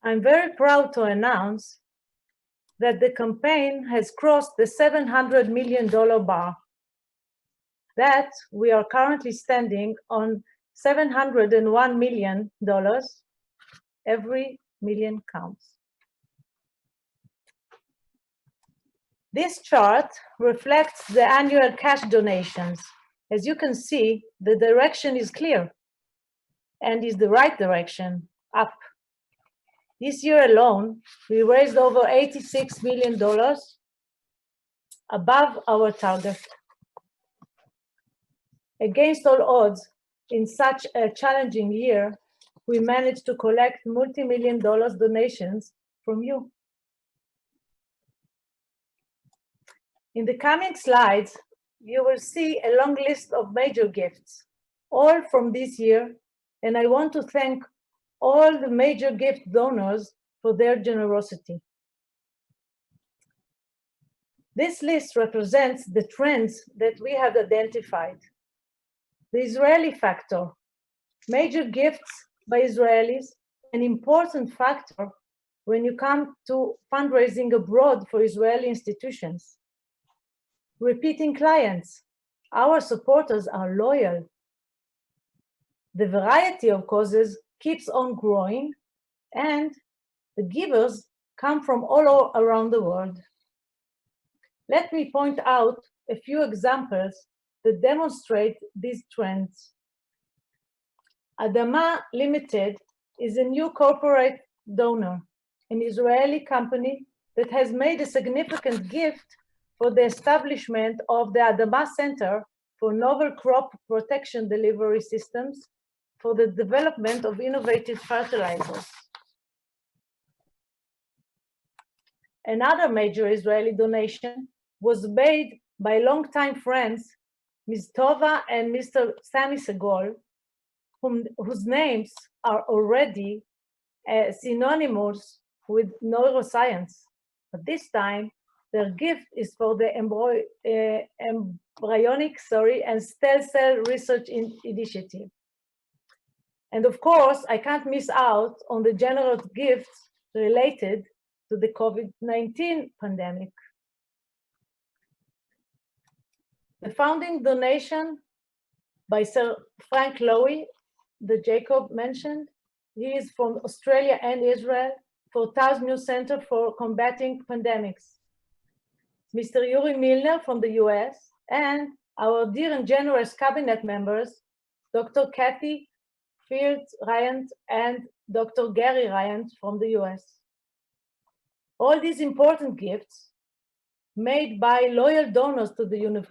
I'm very proud to announce that the campaign has crossed the $700 million bar. That we are currently standing on $701 million. Every million counts. This chart reflects the annual cash donations. As you can see, the direction is clear and is the right direction, up. This year alone, we raised over $86 million, above our target. Against all odds, in such a challenging year, we managed to collect multi-million dollar donations from you. In the coming slides, you will see a long list of major gifts, all from this year, and I want to thank all the major gift donors for their generosity. This list represents the trends that we have identified. The Israeli factor, major gifts by Israelis, an important factor when you come to fundraising abroad for Israeli institutions. Repeating clients, our supporters are loyal. The variety of causes keeps on growing, and the givers come from all around the world. Let me point out a few examples that demonstrate these trends. Adama Limited is a new corporate donor, an Israeli company that has made a significant gift for the establishment of the Adama Center for Novel Crop Protection Delivery Systems for the development of innovative fertilizers. Another major Israeli donation was made by longtime friends, Ms. Tova and Mr. Sami Segol, whose names are already synonymous with neuroscience. But this time, their gift is for the embryonic and stem cell research initiative. And of course, I can't miss out on the generous gifts related to the COVID-19 pandemic. The founding donation by Sir Frank Lowy, that Jacob mentioned, he is from Australia and Israel for TAO's new Center for Combating Pandemics. Mr. Yuri Milner from the US, and our dear and generous cabinet members, Dr. Kathy Fields-Ryant and Dr. Gary Ryant from the US. All these important gifts made by loyal donors to the,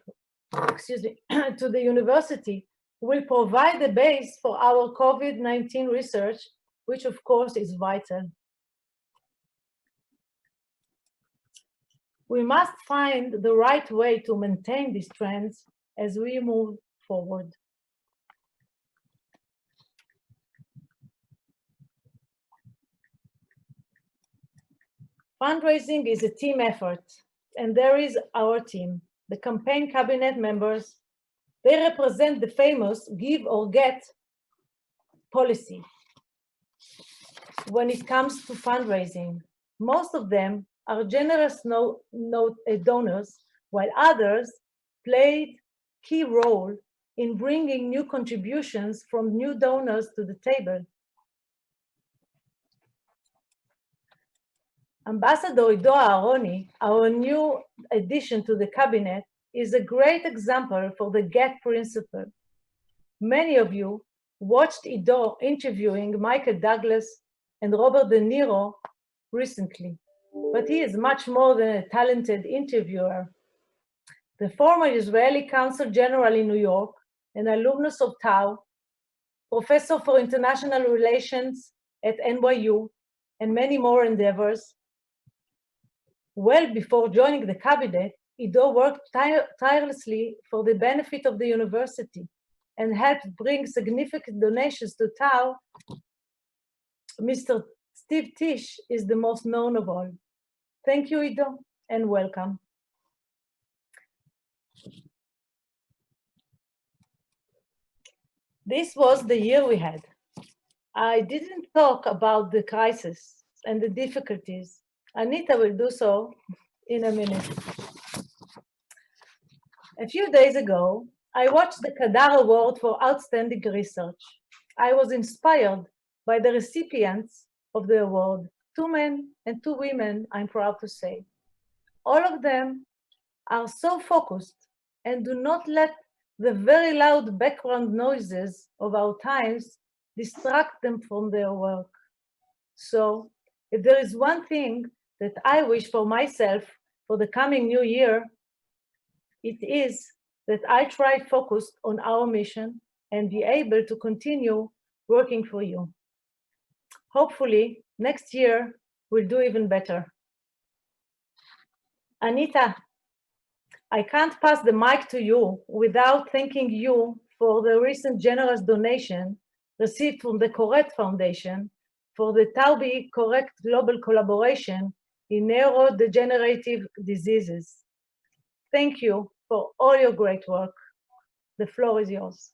to the university will provide the base for our COVID-19 research, which of course is vital. We must find the right way to maintain these trends as we move forward. Fundraising is a team effort, and there is our team, the campaign cabinet members. They represent the famous give or get policy when it comes to fundraising. Most of them are generous donors, while others played key role in bringing new contributions from new donors to the table. Ambassador Ido Aharoni, our new addition to the cabinet, is a great example for the GET principle. Many of you watched Ido interviewing Michael Douglas and Robert De Niro recently, but he is much more than a talented interviewer. The former Israeli Consul General in New York, an alumnus of Tau, professor for international relations at NYU, and many more endeavors. Well before joining the cabinet, Ido worked tirelessly for the benefit of the university and helped bring significant donations to Tau. Mr. Steve Tisch is the most known of all. Thank you, Ido, and welcome. This was the year we had. I didn't talk about the crisis and the difficulties. Anita will do so in a minute. A few days ago, I watched the Kadar Award for Outstanding Research. I was inspired by the recipients of the award, 2 men and 2 women, I'm proud to say. All of them are so focused and do not let the very loud background noises of our times distract them from their work. So, if there is one thing that I wish for myself for the coming new year, it is that I try focused on our mission and be able to continue working for you. Hopefully, next year we'll do even better. Anita, I can't pass the mic to you without thanking you for the recent generous donation received from the Correct Foundation for the Taubi Correct Global Collaboration in Neurodegenerative Diseases. Thank you for all your great work. The floor is yours.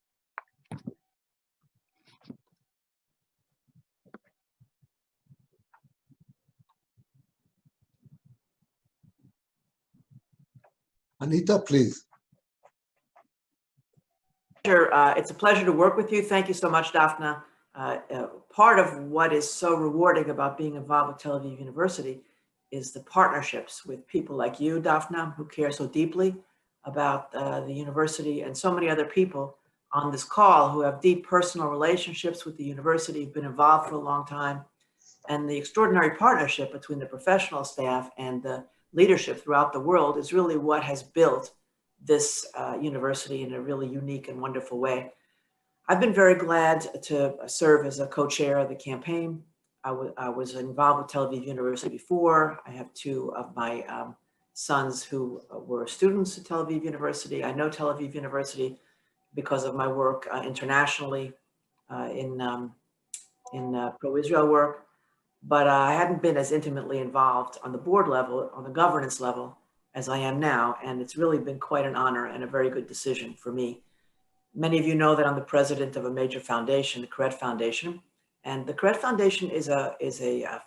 Anita, please.
It's a pleasure to work with you. Thank you so much, Dafna. Part of what is so rewarding about being involved with Tel Aviv University is the partnerships with people like you, Dafna, who care so deeply about the university, and so many other people on this call who have deep personal relationships with the university, have been involved for a long time, and the extraordinary partnership between the professional staff and the leadership throughout the world is really what has built this university in a really unique and wonderful way. I've been very glad to serve as a co-chair of the campaign. I was involved with Tel Aviv University before. I have 2 of my sons who were students at Tel Aviv University. I know Tel Aviv University because of my work internationally in pro-Israel work, but I hadn't been as intimately involved on the board level, on the governance level, as I am now, and it's really been quite an honor and a very good decision for me. Many of you know that I'm the president of a major foundation, the Koret Foundation, and the Koret Foundation is a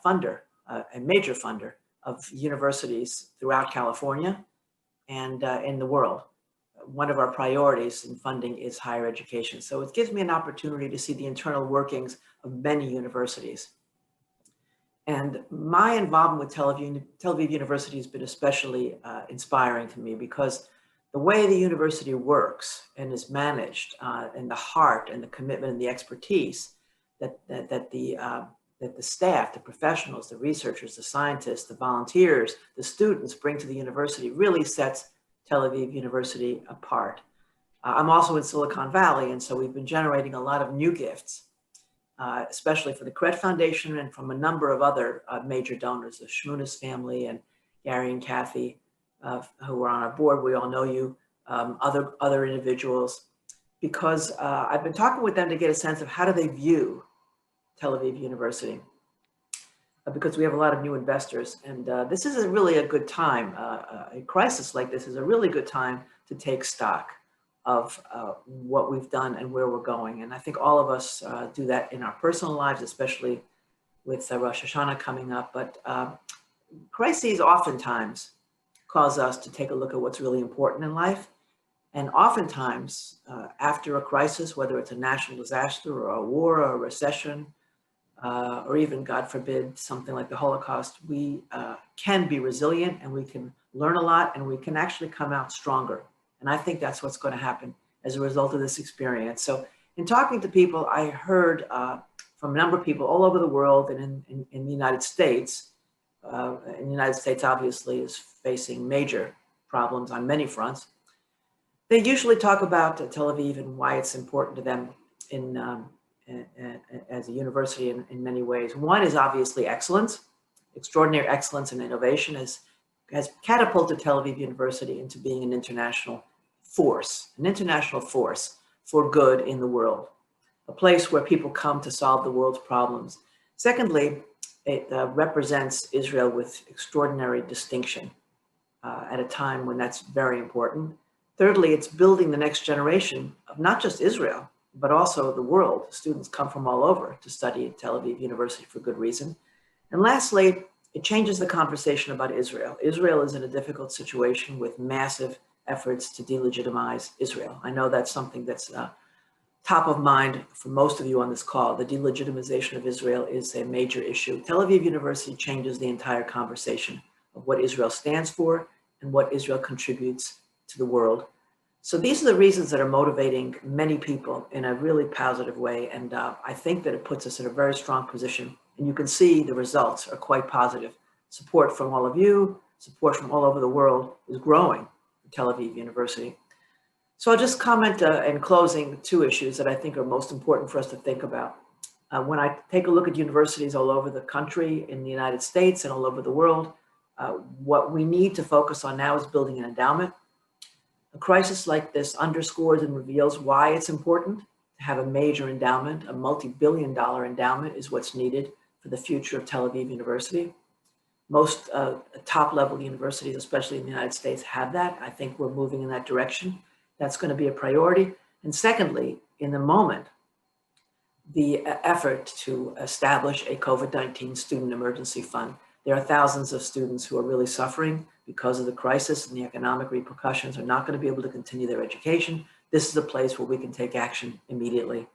funder, a major funder of universities throughout California and in the world. One of our priorities in funding is higher education. So it gives me an opportunity to see the internal workings of many universities. And my involvement with Tel Aviv University has been especially inspiring to me, because the way the university works and is managed, and the heart and the commitment and the expertise that the staff, the professionals, the researchers, the scientists, the volunteers, the students bring to the university really sets Tel Aviv University apart. I'm also in Silicon Valley, and so we've been generating a lot of new gifts, especially for the Cred Foundation and from a number of other major donors, the Shmunis family and Gary and Kathy, who are on our board. We all know you, other individuals, because I've been talking with them to get a sense of how do they view Tel Aviv University, because we have a lot of new investors. And this is really a good time. A crisis like this is a really good time to take stock of what we've done and where we're going. And I think all of us do that in our personal lives, especially with Rosh Hashanah coming up. But crises oftentimes cause us to take a look at what's really important in life. And oftentimes, after a crisis, whether it's a national disaster or a war or a recession, or even, God forbid, something like the Holocaust, we can be resilient and we can learn a lot and we can actually come out stronger. And I think that's what's going to happen as a result of this experience. So in talking to people, I heard from a number of people all over the world and in the United States. And the United States obviously is facing major problems on many fronts. They usually talk about Tel Aviv and why it's important to them as a university in many ways. One is obviously excellence. Extraordinary excellence and innovation has catapulted Tel Aviv University into being an international force for good in the world, a place where people come to solve the world's problems. Secondly, it represents Israel with extraordinary distinction at a time when that's very important. Thirdly, it's building the next generation of not just Israel, but also the world. Students come from all over to study at Tel Aviv University for good reason. And lastly, it changes the conversation about Israel. Israel is in a difficult situation with massive efforts to delegitimize Israel. I know that's something that's top of mind for most of you on this call. The delegitimization of Israel is a major issue. Tel Aviv University changes the entire conversation of what Israel stands for and what Israel contributes to the world. So these are the reasons that are motivating many people in a really positive way. And I think that it puts us in a very strong position. And you can see the results are quite positive. Support from all of you, support from all over the world is growing at Tel Aviv University. So I'll just comment in closing two issues that I think are most important for us to think about. When I take a look at universities all over the country, in the United States and all over the world, what we need to focus on now is building an endowment. A crisis like this underscores and reveals why it's important to have a major endowment. A multi-billion-dollar endowment is what's needed for the future of Tel Aviv University. Most top-level universities, especially in the United States, have that. I think we're moving in that direction. That's going to be a priority. And secondly, in the moment, the effort to establish a COVID-19 student emergency fund. There are thousands of students who are really suffering because of the crisis, and the economic repercussions are not going to be able to continue their education. This is a place where we can take action immediately.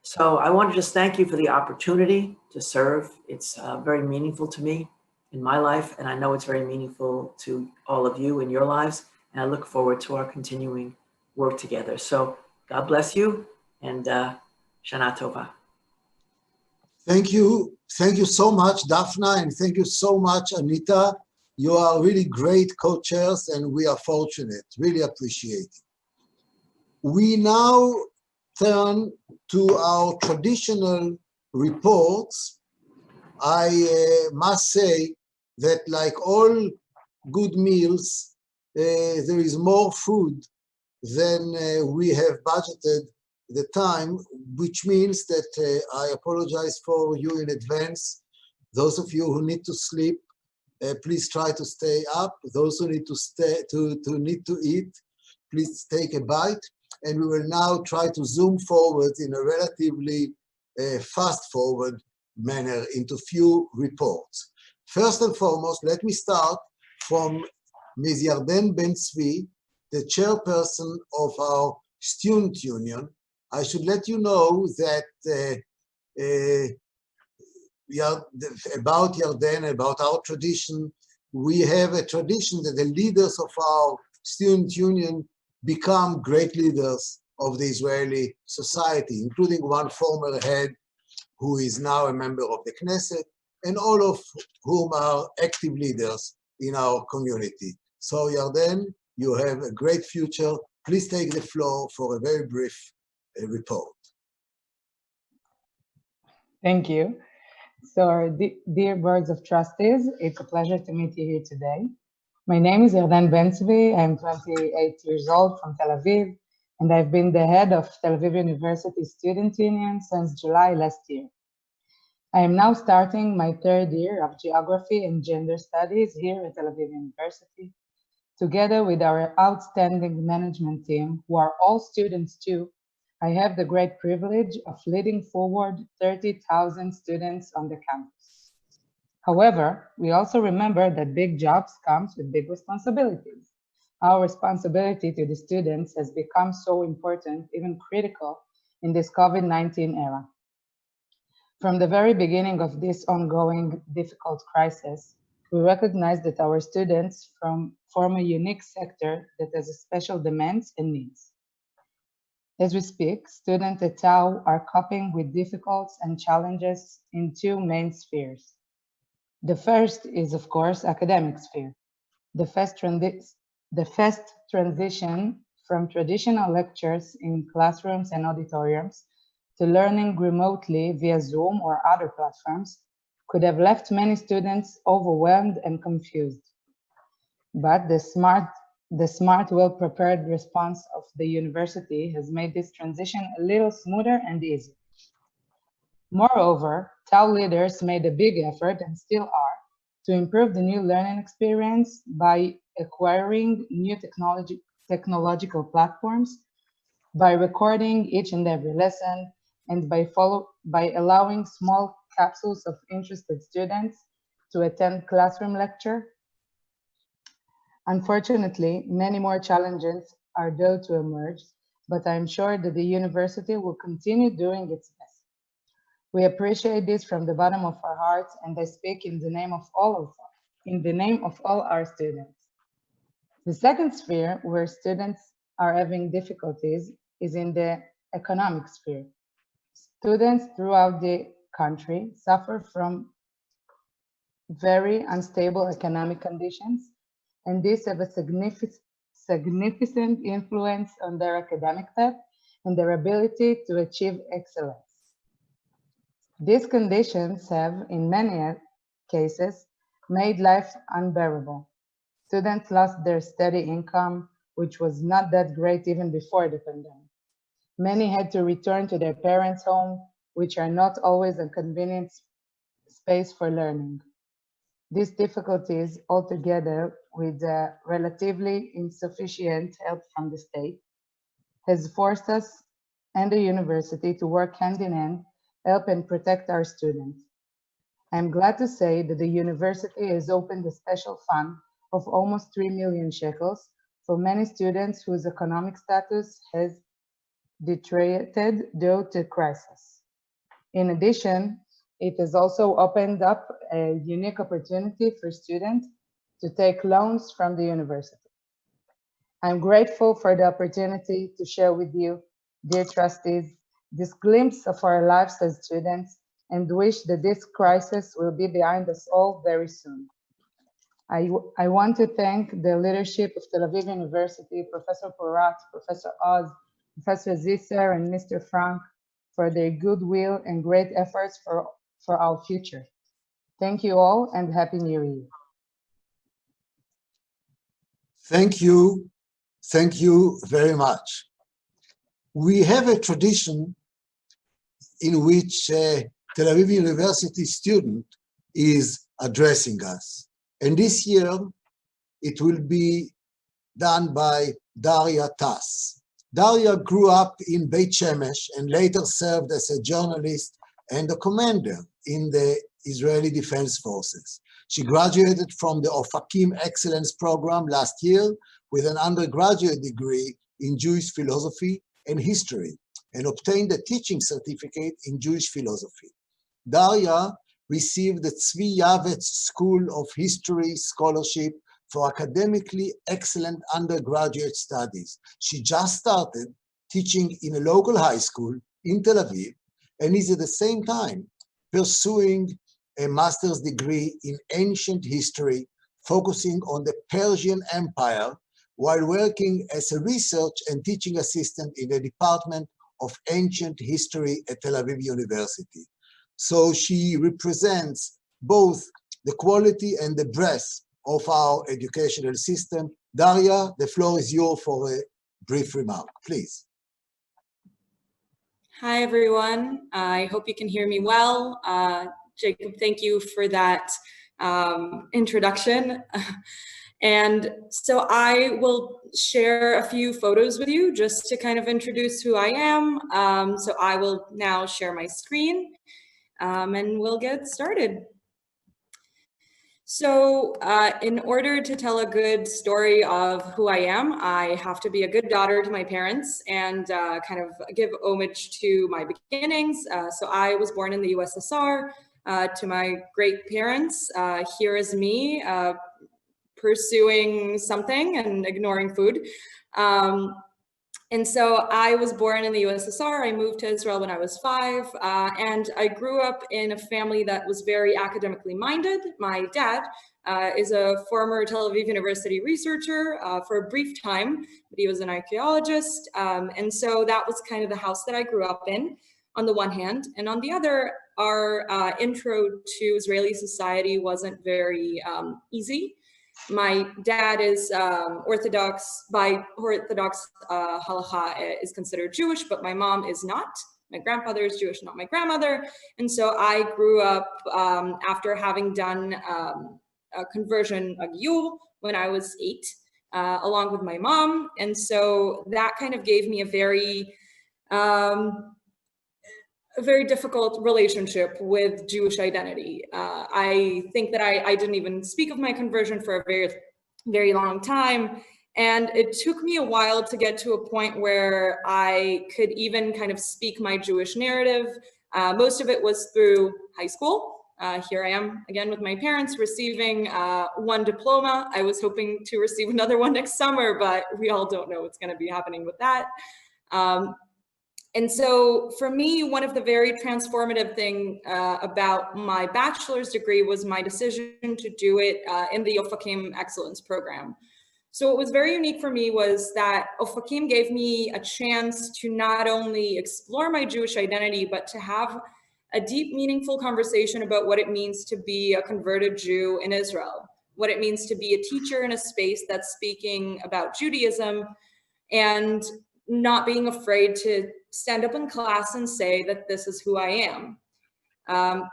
So I want to just thank you for the opportunity to serve. It's very meaningful to me in my life, and I know it's very meaningful to all of you in your lives, and I look forward to our continuing work together. So God bless you, and Shana Tova.
Thank you. Thank you so much, Dafna, and thank you so much, Anita. You are really great co-chairs, and we are fortunate. Really appreciate it. We now turn to our traditional reports. I must say that, like all good meals, there is more food than we have budgeted the time, which means that I apologize for you in advance. Those of you who need to sleep, please try to stay up. Those who need to eat, please take a bite. And we will now try to zoom forward in a relatively fast-forward manner into few reports. First and foremost, let me start from Ms. Yarden Ben-Tzvi, the chairperson of our student union. I should let you know that about Yarden, about our tradition. We have a tradition that the leaders of our student union become great leaders of the Israeli society, including one former head who is now a member of the Knesset, and all of whom are active leaders in our community. So Yarden, you have a great future. Please take the floor for a very brief report.
Thank you. So, dear boards of trustees, it's a pleasure to meet you here today. My name is Yarden Ben-Zvi. I'm 28 years old from Tel Aviv, and I've been the head of Tel Aviv University Student Union since July last year. I am now starting my third year of Geography and Gender Studies here at Tel Aviv University, together with our outstanding management team, who are all students too. I have the great privilege of leading forward 30,000 students on the campus. However, we also remember that big jobs comes with big responsibilities. Our responsibility to the students has become so important, even critical, in this COVID-19 era. From the very beginning of this ongoing difficult crisis, we recognize that our students form a unique sector that has special demands and needs. As we speak, students at TAU are coping with difficulties and challenges in two main spheres. The first is, of course, academic sphere. The fast transition from traditional lectures in classrooms and auditoriums to learning remotely via Zoom or other platforms could have left many students overwhelmed and confused. But the smart, well-prepared response of the university has made this transition a little smoother and easier. Moreover, TAU leaders made a big effort, and still are, to improve the new learning experience by acquiring new technological platforms, by recording each and every lesson, and by allowing small capsules of interested students to attend classroom lecture. Unfortunately, many more challenges are due to emerge, but I'm sure that the university will continue doing its best. We appreciate this from the bottom of our hearts, and I speak in the name of all our students. The second sphere where students are having difficulties is in the economic sphere. Students throughout the country suffer from very unstable economic conditions, and these have a significant influence on their academic path and their ability to achieve excellence. These conditions have, in many cases, made life unbearable. Students lost their steady income, which was not that great even before the pandemic. Many had to return to their parents' home, which are not always a convenient space for learning. These difficulties, altogether with relatively insufficient help from the state, has forced us and the university to work hand in hand, help and protect our students. I'm glad to say that the university has opened a special fund of almost 3 million shekels for many students whose economic status has deteriorated due to crisis. In addition, it has also opened up a unique opportunity for students to take loans from the university. I'm grateful for the opportunity to share with you, dear trustees, this glimpse of our lives as students, and wish that this crisis will be behind us all very soon. I want to thank the leadership of Tel Aviv University, Professor Porat, Professor Oz, Professor Zisser, and Mr. Frank for their goodwill and great efforts for our future. Thank you all, and Happy New Year.
Thank you. Thank you very much. We have a tradition in which Tel Aviv University student is addressing us. And this year, it will be done by Daria Tass. Daria grew up in Beit Shemesh and later served as a journalist and a commander in the Israeli Defense Forces. She graduated from the Ofakim Excellence Program last year with an undergraduate degree in Jewish philosophy and history, and obtained a teaching certificate in Jewish philosophy. Daria received the Tzvi Yavetz School of History Scholarship for academically excellent undergraduate studies. She just started teaching in a local high school in Tel Aviv and is at the same time pursuing a master's degree in ancient history, focusing on the Persian Empire, while working as a research and teaching assistant in the Department of Ancient History at Tel Aviv University. So she represents both the quality and the breadth of our educational system. Daria, the floor is yours for a brief remark, please.
Hi, everyone. I hope you can hear me well. Jacob, thank you for that introduction. And so I will share a few photos with you just to kind of introduce who I am. So I will now share my screen and we'll get started. So in order to tell a good story of who I am, I have to be a good daughter to my parents and kind of give homage to my beginnings. So I was born in the USSR to my great parents. Here is me pursuing something and ignoring food. And so I was born in the USSR. I moved to Israel when I was 5, and I grew up in a family that was very academically minded. My dad is a former Tel Aviv University researcher for a brief time, but he was an archaeologist. And so that was kind of the house that I grew up in, on the one hand. And on the other, our intro to Israeli society wasn't very easy. My dad is Orthodox, by Orthodox halacha is considered Jewish, but my mom is not. My grandfather is Jewish, not my grandmother. And so I grew up after having done a conversion, a giyur, when I was 8, along with my mom. And so that kind of gave me a very difficult relationship with Jewish identity. I think that I didn't even speak of my conversion for a very, very long time. And it took me a while to get to a point where I could even kind of speak my Jewish narrative. Most of it was through high school. Here I am again with my parents receiving one diploma. I was hoping to receive another one next summer, but we all don't know what's going to be happening with that. And so for me, one of the very transformative thing about my bachelor's degree was my decision to do it in the Ofakim Excellence Program. So what was very unique for me was that Ofakim gave me a chance to not only explore my Jewish identity, but to have a deep, meaningful conversation about what it means to be a converted Jew in Israel, what it means to be a teacher in a space that's speaking about Judaism, and not being afraid to stand up in class and say that this is who I am.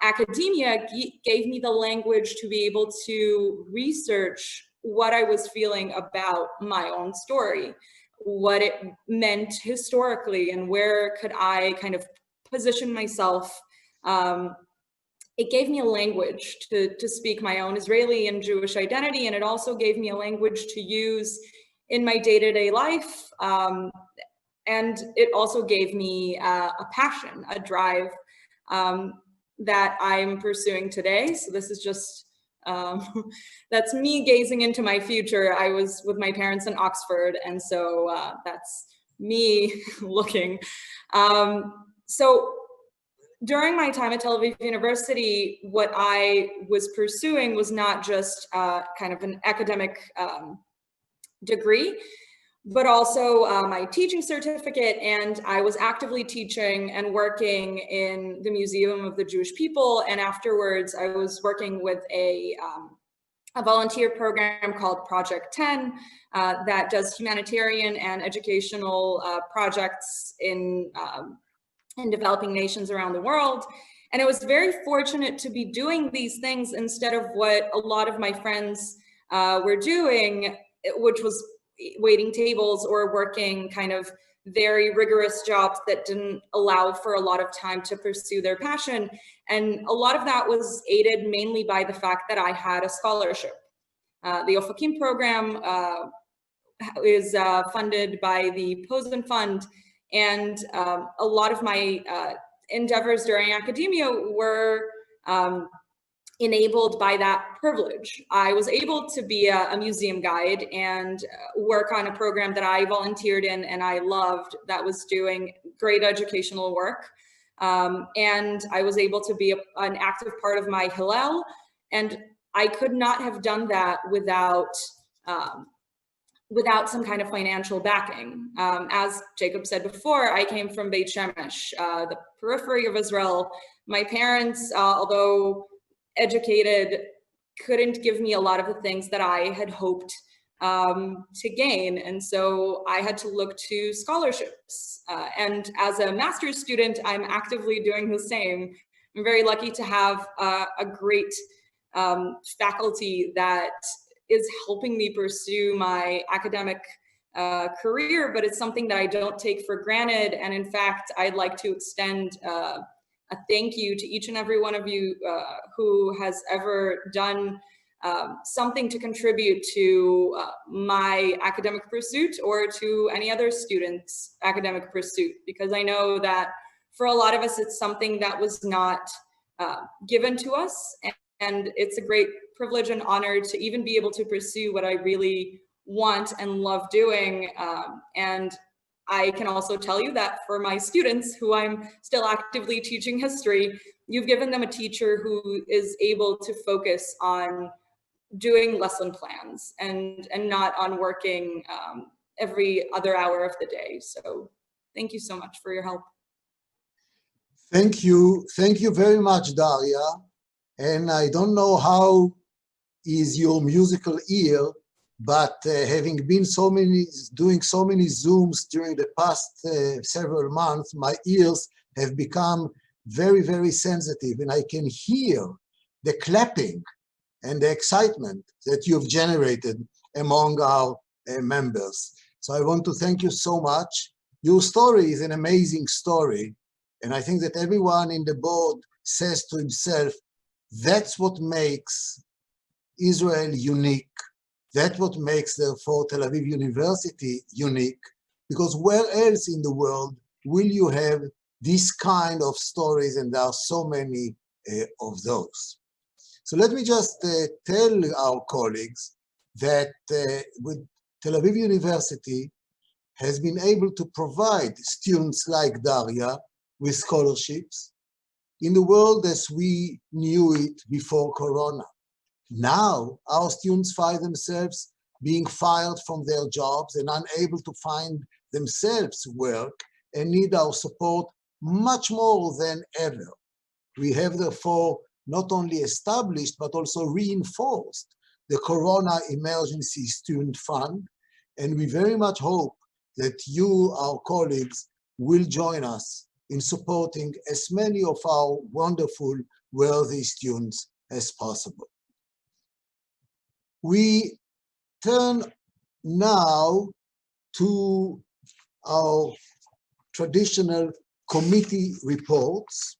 Academia gave me the language to be able to research what I was feeling about my own story, what it meant historically, and where could I kind of position myself. It gave me a language to speak my own Israeli and Jewish identity, and it also gave me a language to use in my day-to-day life. And it also gave me a passion, a drive that I'm pursuing today. So this is just, that's me gazing into my future. I was with my parents in Oxford, and so that's me looking. So during my time at Tel Aviv University, what I was pursuing was not just kind of an academic degree, but also my teaching certificate. And I was actively teaching and working in the Museum of the Jewish People. And afterwards, I was working with a volunteer program called Project 10 that does humanitarian and educational projects in developing nations around the world. And I was very fortunate to be doing these things instead of what a lot of my friends were doing, which was waiting tables or working kind of very rigorous jobs that didn't allow for a lot of time to pursue their passion. And a lot of that was aided mainly by the fact that I had a scholarship. The Ofakim program is funded by the Posen Fund, and a lot of my endeavors during academia were enabled by that privilege. I was able to be a museum guide and work on a program that I volunteered in and I loved, that was doing great educational work. And I was able to be an active part of my Hillel, and I could not have done that without some kind of financial backing. As Jacob said before, I came from Beit Shemesh, the periphery of Israel. My parents, although educated, couldn't give me a lot of the things that I had hoped to gain. And so I had to look to scholarships. And as a master's student, I'm actively doing the same. I'm very lucky to have a great faculty that is helping me pursue my academic career, but it's something that I don't take for granted. And in fact, I'd like to extend a thank you to each and every one of you who has ever done something to contribute to my academic pursuit or to any other student's academic pursuit, because I know that for a lot of us, it's something that was not given to us. And it's a great privilege and honor to even be able to pursue what I really want and love doing. And I can also tell you that for my students who I'm still actively teaching history, you've given them a teacher who is able to focus on doing lesson plans and not on working every other hour of the day. So thank you so much for your help.
Thank you very much, Daria. And I don't know how is your musical ear, but having been doing so many Zooms during the past several months, my ears have become very, very sensitive, and I can hear the clapping and the excitement that you've generated among our members. So I want to thank you so much. Your story is an amazing story, and I think that everyone in the board says to himself, that's what makes Israel unique. That's what makes, therefore, Tel Aviv University unique, because where else in the world will you have this kind of stories, and there are so many of those. So let me just tell our colleagues that with Tel Aviv University has been able to provide students like Daria with scholarships in the world as we knew it before Corona. Now, our students find themselves being fired from their jobs and unable to find themselves work and need our support much more than ever. We have therefore not only established, but also reinforced the Corona Emergency Student Fund, and we very much hope that you, our colleagues, will join us in supporting as many of our wonderful, worthy students as possible. We turn now to our traditional committee reports.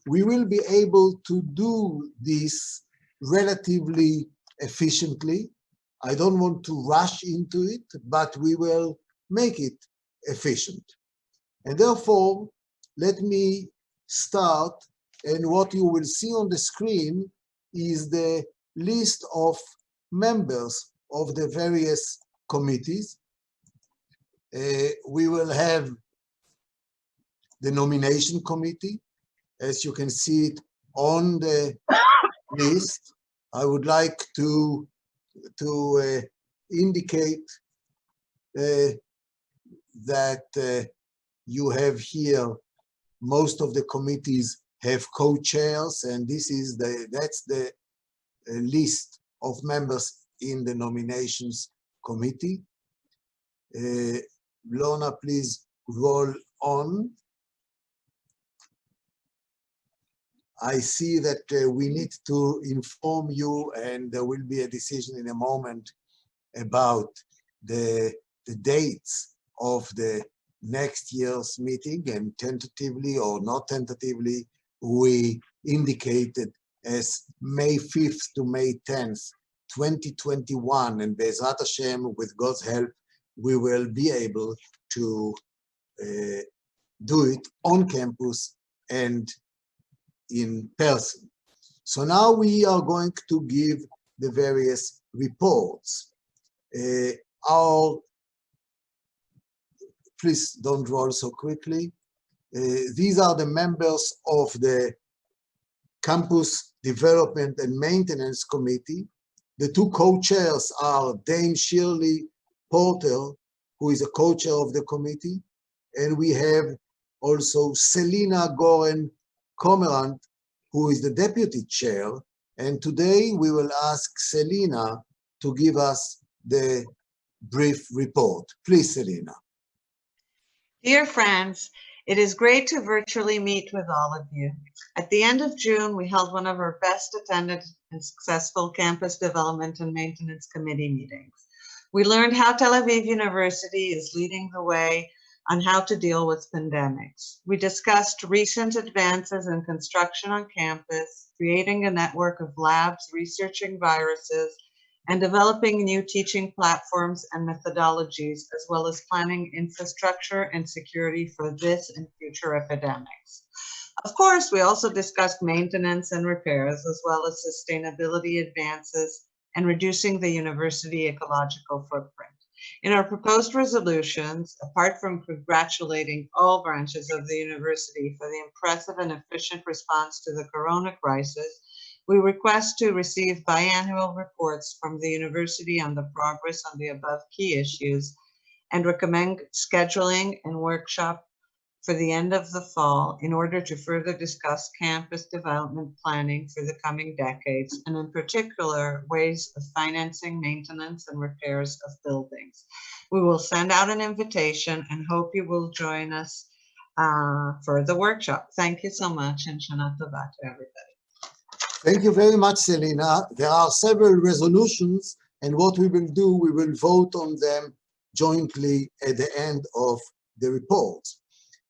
We will be able to do this relatively efficiently. I don't want to rush into it, but we will make it efficient. And therefore, let me start, and what you will see on the screen is the list of members of the various committees. We will have the nomination committee, as you can see it on the list. I would like to indicate that you have here most of the committees have co-chairs, and that's the list of members in the nominations committee. Lorna, please roll on. I see that we need to inform you, and there will be a decision in a moment about the dates of the next year's meeting, and tentatively or not tentatively, we indicated as May 5th to May 10th, 2021, and Be'ezrat Hashem, with God's help, we will be able to do it on campus and in person. So now we are going to give the various reports. Please don't roll so quickly. These are the members of the Campus Development and Maintenance Committee. The two co-chairs are Dame Shirley Porter, who is a co-chair of the committee, and we have also Selina Goren-Cormorant, who is the deputy chair. And today we will ask Selina to give us the brief report. Please, Selina.
Dear friends, it is great to virtually meet with all of you. At the end of June, we held one of our best attended and successful Campus Development and Maintenance Committee meetings. We learned how Tel Aviv University is leading the way on how to deal with pandemics. We discussed recent advances in construction on campus, creating a network of labs researching viruses, and developing new teaching platforms and methodologies, as well as planning infrastructure and security for this and future epidemics. Of course, we also discussed maintenance and repairs, as well as sustainability advances and reducing the university ecological footprint. In our proposed resolutions, apart from congratulating all branches of the university for the impressive and efficient response to the corona crisis, we request to receive biannual reports from the university on the progress on the above key issues and recommend scheduling and workshop for the end of the fall in order to further discuss campus development planning for the coming decades, and in particular, ways of financing maintenance and repairs of buildings. We will send out an invitation and hope you will join us for the workshop. Thank you so much, and Shana Tova to everybody.
Thank you very much, Selina. There are several resolutions, and what we will do, we will vote on them jointly at the end of the report.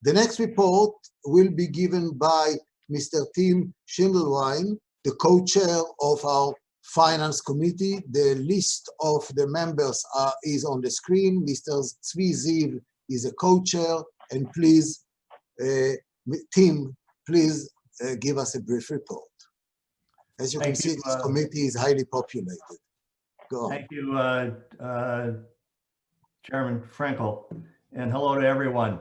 The next report will be given by Mr. Tim Schindelwein, the co-chair of our Finance Committee. The list of the members is on the screen. Mr. Tzvi Ziv is a co-chair, and please, Tim, please give us a brief report. As you can see, this committee is highly populated. Go on.
Thank you, Chairman Frenkel, and hello to everyone.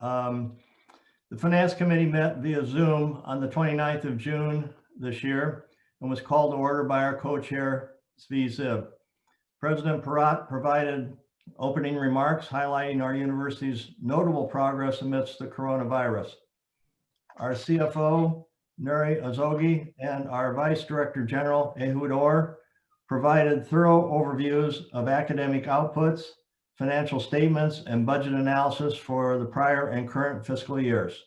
The Finance Committee met via Zoom on the 29th of June this year and was called to order by our co-chair, Tzvi Ziv. President Porat provided opening remarks highlighting our university's notable progress amidst the coronavirus. Our CFO, Nuri Azogi, and our Vice Director General, Ehud Or, provided thorough overviews of academic outputs, financial statements, and budget analysis for the prior and current fiscal years.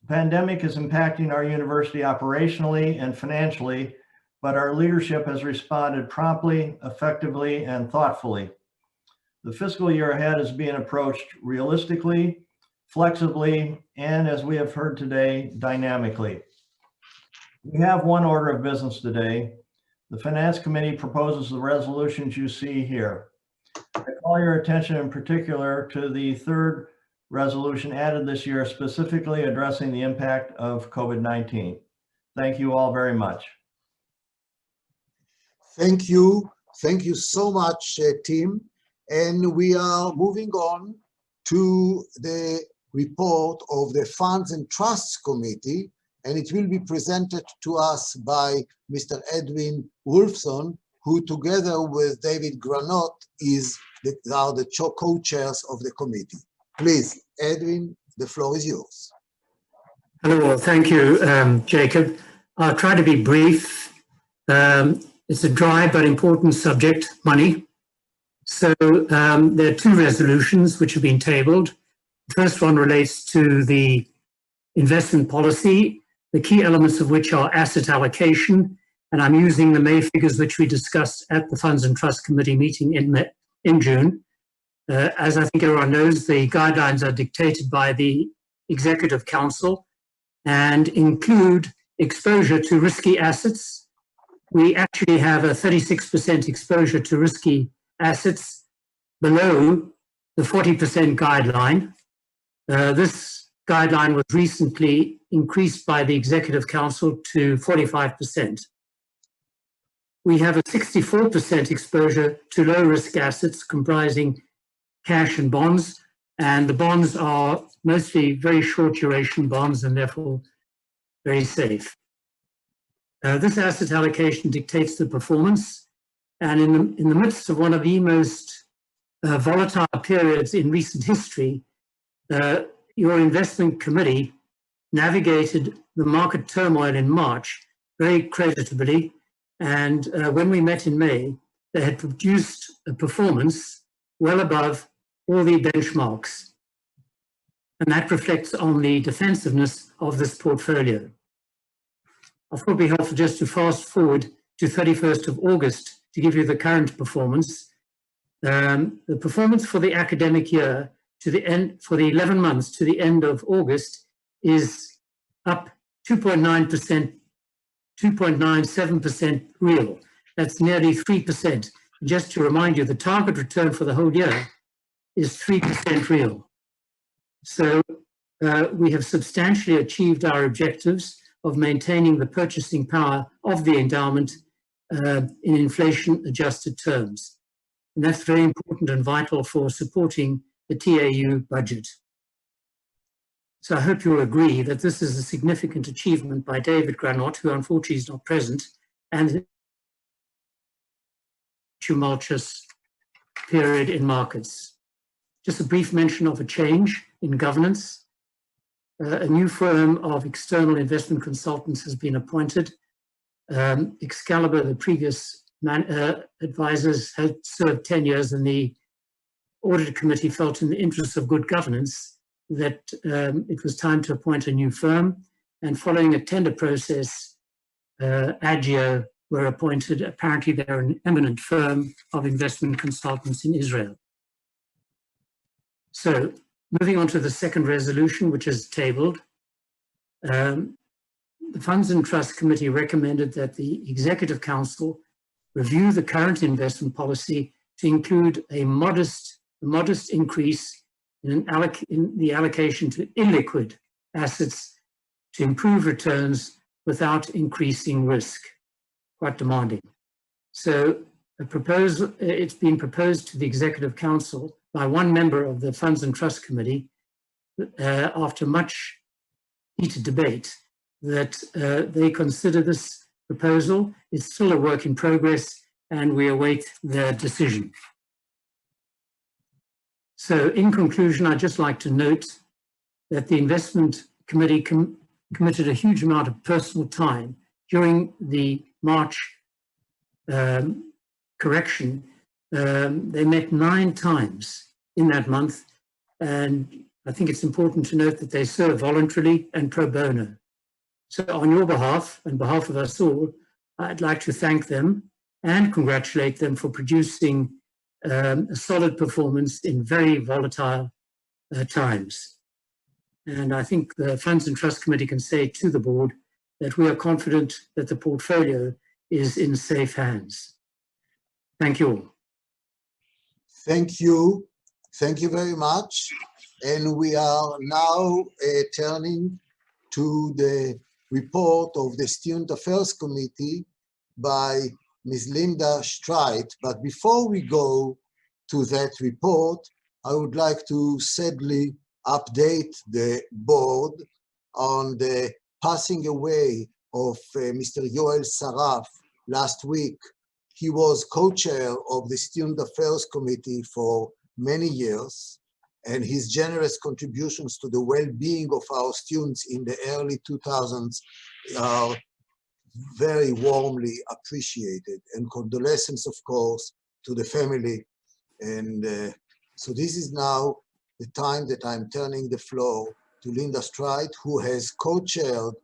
The pandemic is impacting our university operationally and financially, but our leadership has responded promptly, effectively, and thoughtfully. The fiscal year ahead is being approached realistically, flexibly, and, as we have heard today, dynamically. We have one order of business today. The Finance Committee proposes the resolutions you see here. I call your attention in particular to the third resolution added this year, specifically addressing the impact of COVID-19. Thank you all very much.
Thank you. Thank you so much, Tim. And we are moving on to the report of the Funds and Trusts Committee, and it will be presented to us by Mr. Edwin Wolfson, who together with David Granot are the co-chairs of the committee. Please, Edwin, the floor is yours.
Hello, well, thank you, Jacob. I'll try to be brief. It's a dry but important subject, money. So there are two resolutions which have been tabled. The first one relates to the investment policy, the key elements of which are asset allocation, and I'm using the May figures which we discussed at the Funds and Trust Committee meeting in June. As I think everyone knows, the guidelines are dictated by the Executive Council and include exposure to risky assets. We actually have a 36% exposure to risky assets below the 40% guideline. This guideline was recently increased by the Executive Council to 45%. We have a 64% exposure to low-risk assets comprising cash and bonds, and the bonds are mostly very short duration bonds and therefore very safe. This asset allocation dictates the performance, and in the midst of one of the most volatile periods in recent history, your investment committee navigated the market turmoil in March very creditably, and when we met in May, they had produced a performance well above all the benchmarks, and that reflects on the defensiveness of this portfolio. I thought it would be helpful just to fast forward to 31st of August to give you the current performance. The performance for the academic year to the end, for the 11 months to the end of August, is up 2.9%, 2.97% real. That's nearly 3%. Just to remind you, the target return for the whole year is 3% real. So we have substantially achieved our objectives of maintaining the purchasing power of the endowment in inflation-adjusted terms. And that's very important and vital for supporting the TAU budget. So I hope you'll agree that this is a significant achievement by David Granot, who unfortunately is not present, and tumultuous period in markets. Just a brief mention of a change in governance. A new firm of external investment consultants has been appointed. Excalibur, the previous advisors, had served 10 years, and the audit committee felt in the interest of good governance that it was time to appoint a new firm. And following a tender process, Agio were appointed. Apparently they're an eminent firm of investment consultants in Israel. So moving on to the second resolution, which is tabled. The Funds and Trust Committee recommended that the Executive Council review the current investment policy to include a modest increase in the allocation to illiquid assets to improve returns without increasing risk. Quite demanding. So it's been proposed to the Executive Council by one member of the Funds and Trust Committee after much heated debate that they consider this proposal. It's still a work in progress, and we await their decision. So in conclusion, I'd just like to note that the Investment Committee committed a huge amount of personal time during the March correction. They met 9 times in that month, and I think it's important to note that they serve voluntarily and pro bono. So on your behalf and behalf of us all, I'd like to thank them and congratulate them for producing a solid performance in very volatile times. And I think the Funds and Trust Committee can say to the board that we are confident that the portfolio is in safe hands. Thank you all.
Thank you. Thank you very much. And we are now turning to the report of the Student Affairs Committee by Ms. Linda Streit. But before we go to that report, I would like to sadly update the board on the passing away of Mr. Yoel Saraf last week. He was co-chair of the Student Affairs Committee for many years, and his generous contributions to the well-being of our students in the early 2000s are very warmly appreciated, and condolences, of course, to the family. And so this is now the time that I'm turning the floor to Linda Streit, who has co-chaired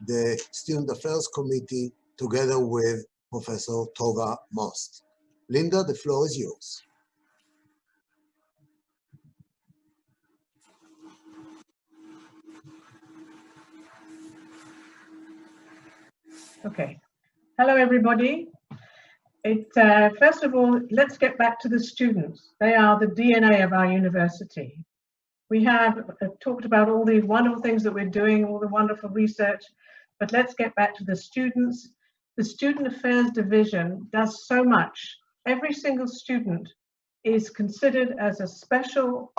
the Student Affairs Committee together with Professor Tova Most. Linda, the floor is yours.
Okay. Hello, everybody. First of all, let's get back to the students. They are the DNA of our university. We have talked about all the wonderful things that we're doing, all the wonderful research, but let's get back to the students. The Student Affairs Division does so much. Every single student is considered as a special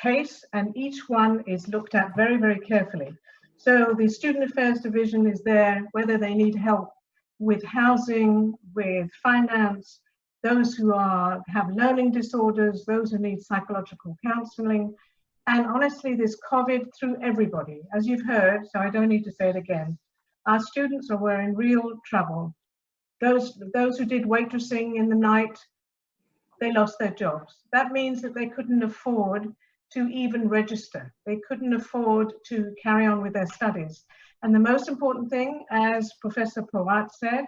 case, and each one is looked at very, very carefully. So the Student Affairs Division is there whether they need help with housing, with finance, those who have learning disorders, those who need psychological counseling. And honestly, this COVID threw everybody, as you've heard, so I don't need to say it again. Our students were in real trouble. Those who did waitressing in the night, they lost their jobs. That means that they couldn't afford to even register. They couldn't afford to carry on with their studies. And the most important thing, as Professor Porat said,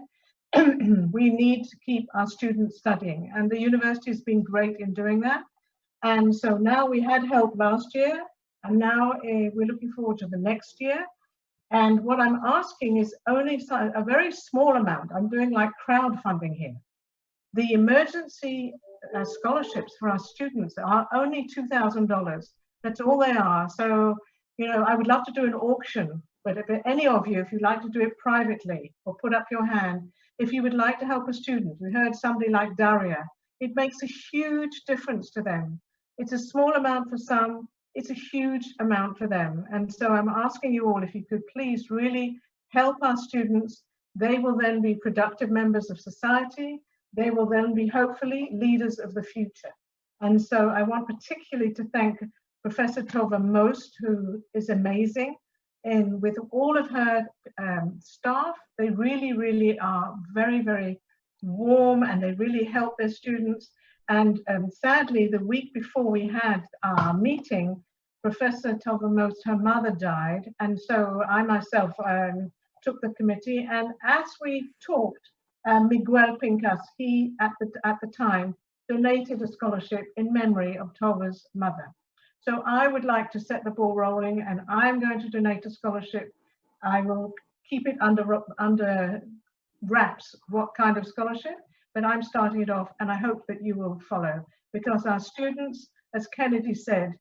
we need to keep our students studying. And the university has been great in doing that. And so now we had help last year, and now we're looking forward to the next year. And what I'm asking is only a very small amount. I'm doing like crowdfunding here. The emergency scholarships for our students are only $2,000. That's all they are. So, you know, I would love to do an auction, but if any of you, if you'd like to do it privately or put up your hand, if you would like to help a student, we heard somebody like Daria, it makes a huge difference to them. It's a small amount for some, it's a huge amount for them. And so I'm asking you all if you could please really help our students. They will then be productive members of society. They will then be hopefully leaders of the future. And so I want particularly to thank Professor Tova Most, who is amazing. And with all of her staff, they really, really are very, very warm, and they really help their students. And sadly, the week before we had our meeting, Professor Tova Most, her mother died. And so I myself took the committee. And as we talked, Miguel Pincas, he at the time donated a scholarship in memory of Tova's mother. So I would like to set the ball rolling, and I'm going to donate a scholarship. I will keep it under wraps what kind of scholarship, but I'm starting it off, and I hope that you will follow, because our students, as Kennedy said,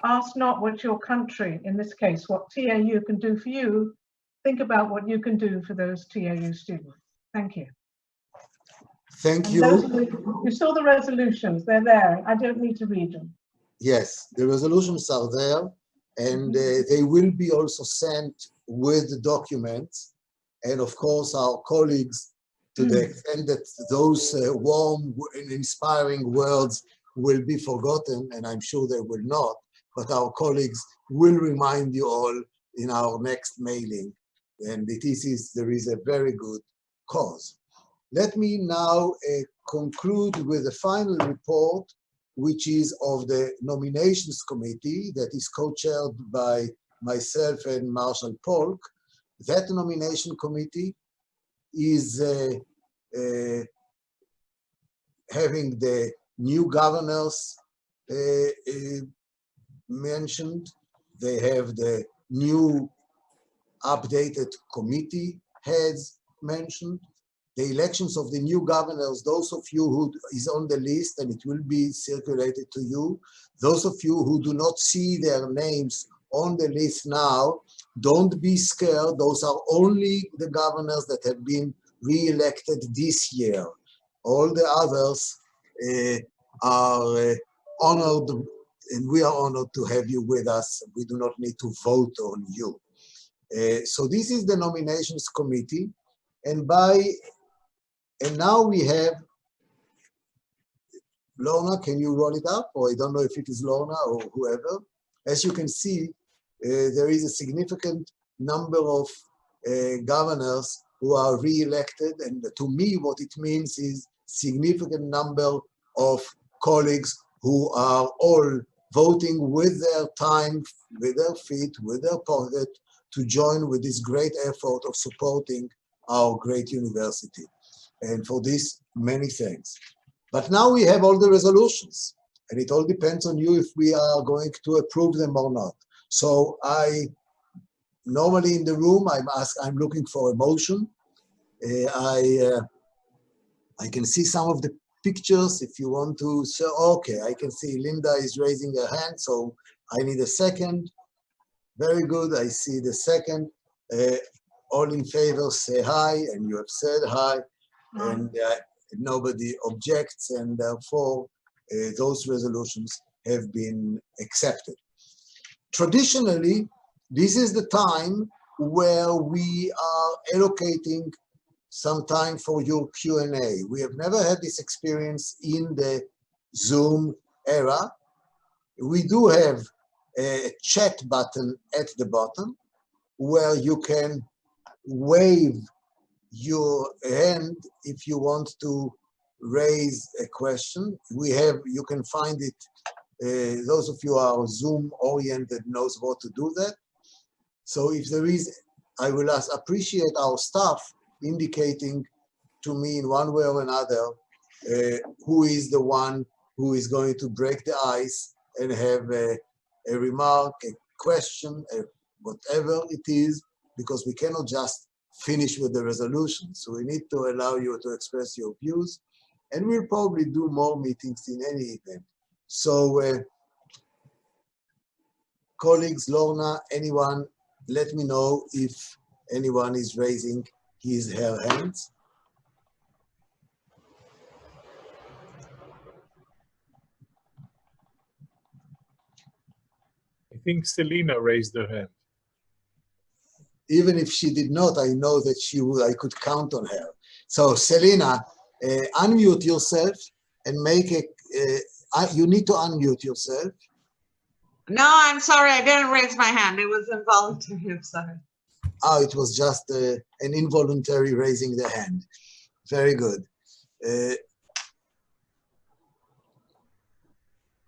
ask not what your country, in this case, what TAU can do for you. Think about what you can do for those TAU students. Thank you.
Thank you.
You saw the resolutions, they're there. I don't need to read them.
Yes, the resolutions are there, and they will be also sent with the documents. And of course, our colleagues, to the extent that those warm and inspiring words will be forgotten, and I'm sure they will not, but our colleagues will remind you all in our next mailing. And there is a very good cause. Let me now conclude with the final report, which is of the nominations committee that is co-chaired by myself and Marshall Polk. That nomination committee is having the new governors mentioned. They have the new updated committee heads mentioned. The elections of the new governors, those of you who is on the list, and it will be circulated to you, those of you who do not see their names on the list now, don't be scared. Those are only the governors that have been re-elected this year. All the others are honored, and we are honored to have you with us. We do not need to vote on you. So this is the nominations committee, and now we have, Lorna, can you roll it up? Or I don't know if it is Lorna or whoever. As you can see, there is a significant number of governors who are re-elected, and to me what it means is significant number of colleagues who are all voting with their time, with their feet, with their pocket, to join with this great effort of supporting our great university. And for this, many thanks. But now we have all the resolutions, and it all depends on you if we are going to approve them or not. So normally in the room, I'm looking for a motion. I can see some of the pictures. If you want to say, okay, I can see Linda is raising her hand, so I need a second. Very good, I see the second. All in favor say hi, and you have said hi, and nobody objects, and therefore those resolutions have been accepted. Traditionally, this is the time where we are allocating some time for your Q&A. We have never had this experience in the Zoom era. We do have a chat button at the bottom where you can wave your hand if you want to raise a question. You can find it, those of you who are Zoom oriented knows what to do that. So if there is, I will appreciate our staff indicating to me in one way or another who is the one who is going to break the ice and have a remark, a question, whatever it is, because we cannot just finish with the resolution. So we need to allow you to express your views, and we'll probably do more meetings in any event. So colleagues, Lorna, anyone, let me know if anyone is raising her hands.
I think Selena raised her hand.
Even if she did not, I know that I could count on her. So Selena, unmute yourself and make you need to unmute yourself.
No, I'm sorry, I didn't raise my hand. It was involuntary, I'm sorry.
Oh, it was just an involuntary raising the hand. Very good.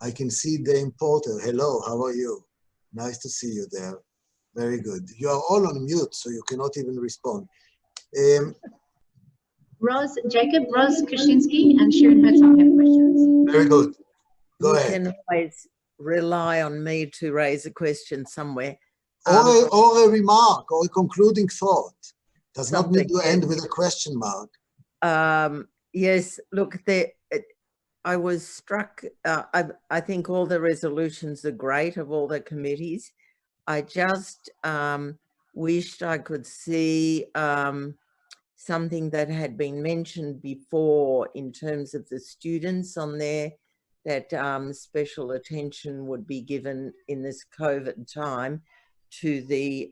I can see Dame Porter. Hello, how are you? Nice to see you there. Very good. You are all on mute, so you cannot even respond.
Jacob, Rose Krasinski, and Sharon Herzog have questions.
Very good. Go ahead.
You can always rely on me to raise a question somewhere.
Or a remark, or a concluding thought. Does not need to end with a question mark.
Yes, look, I was struck. I think all the resolutions are great of all the committees. I just wished I could see something that had been mentioned before in terms of the students on there, that special attention would be given in this COVID time to the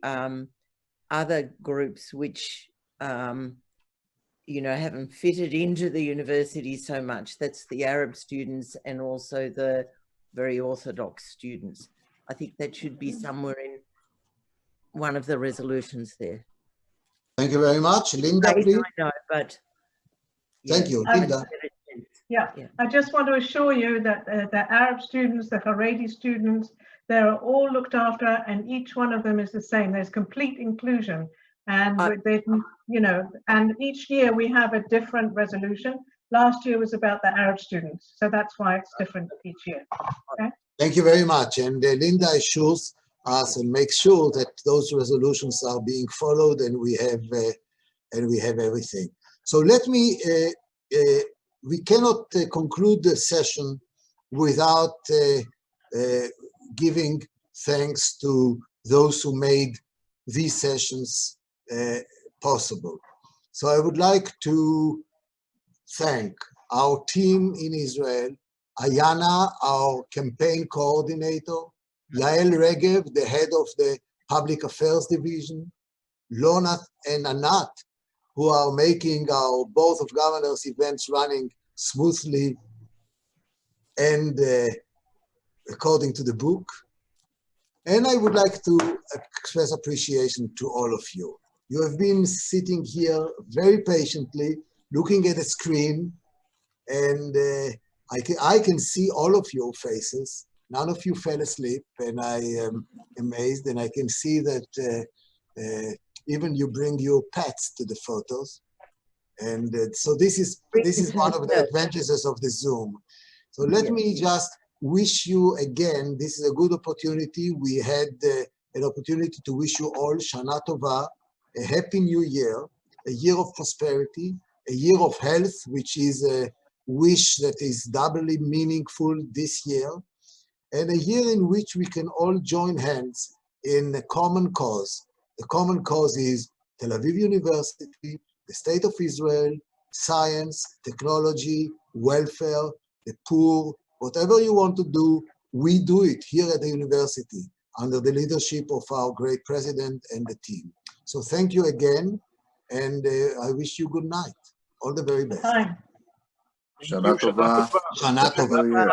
other groups which, you know, haven't fitted into the university so much. That's the Arab students and also the very Orthodox students. I think that should be somewhere in one of the resolutions there.
Thank you very much. Linda, please.
I know, but
thank you, Linda.
Yeah, I just want to assure you that the Arab students, the Haredi students, they're all looked after, and each one of them is the same. There's complete inclusion, and they, you know, and each year we have a different resolution. Last year was about the Arab students, so that's why it's different each year. Okay?
Thank you very much, and Linda assures us and makes sure that those resolutions are being followed, and we have everything. So let me. We cannot conclude the session without giving thanks to those who made these sessions possible. So I would like to thank our team in Israel, Ayana, our campaign coordinator, Yael Regev, the head of the Public Affairs Division, Lorna and Anat, who are making our Board of Governors events running smoothly and according to the book. And I would like to express appreciation to all of you. You have been sitting here very patiently, looking at the screen, and I can see all of your faces. None of you fell asleep, and I am amazed, and I can see that even you bring your pets to the photos. And so this is one of the advantages of the Zoom. So let me just wish you again, this is a good opportunity. We had an opportunity to wish you all Shana Tova, a happy new year, a year of prosperity, a year of health, which is wish that is doubly meaningful this year, and a year in which we can all join hands in a common cause. The common cause is Tel Aviv University, the State of Israel, science, technology, welfare, the poor, whatever you want to do, we do it here at the university under the leadership of our great president and the team. So thank you again, and I wish you good night. All the very best.
Shana Tova.
Shana Tova.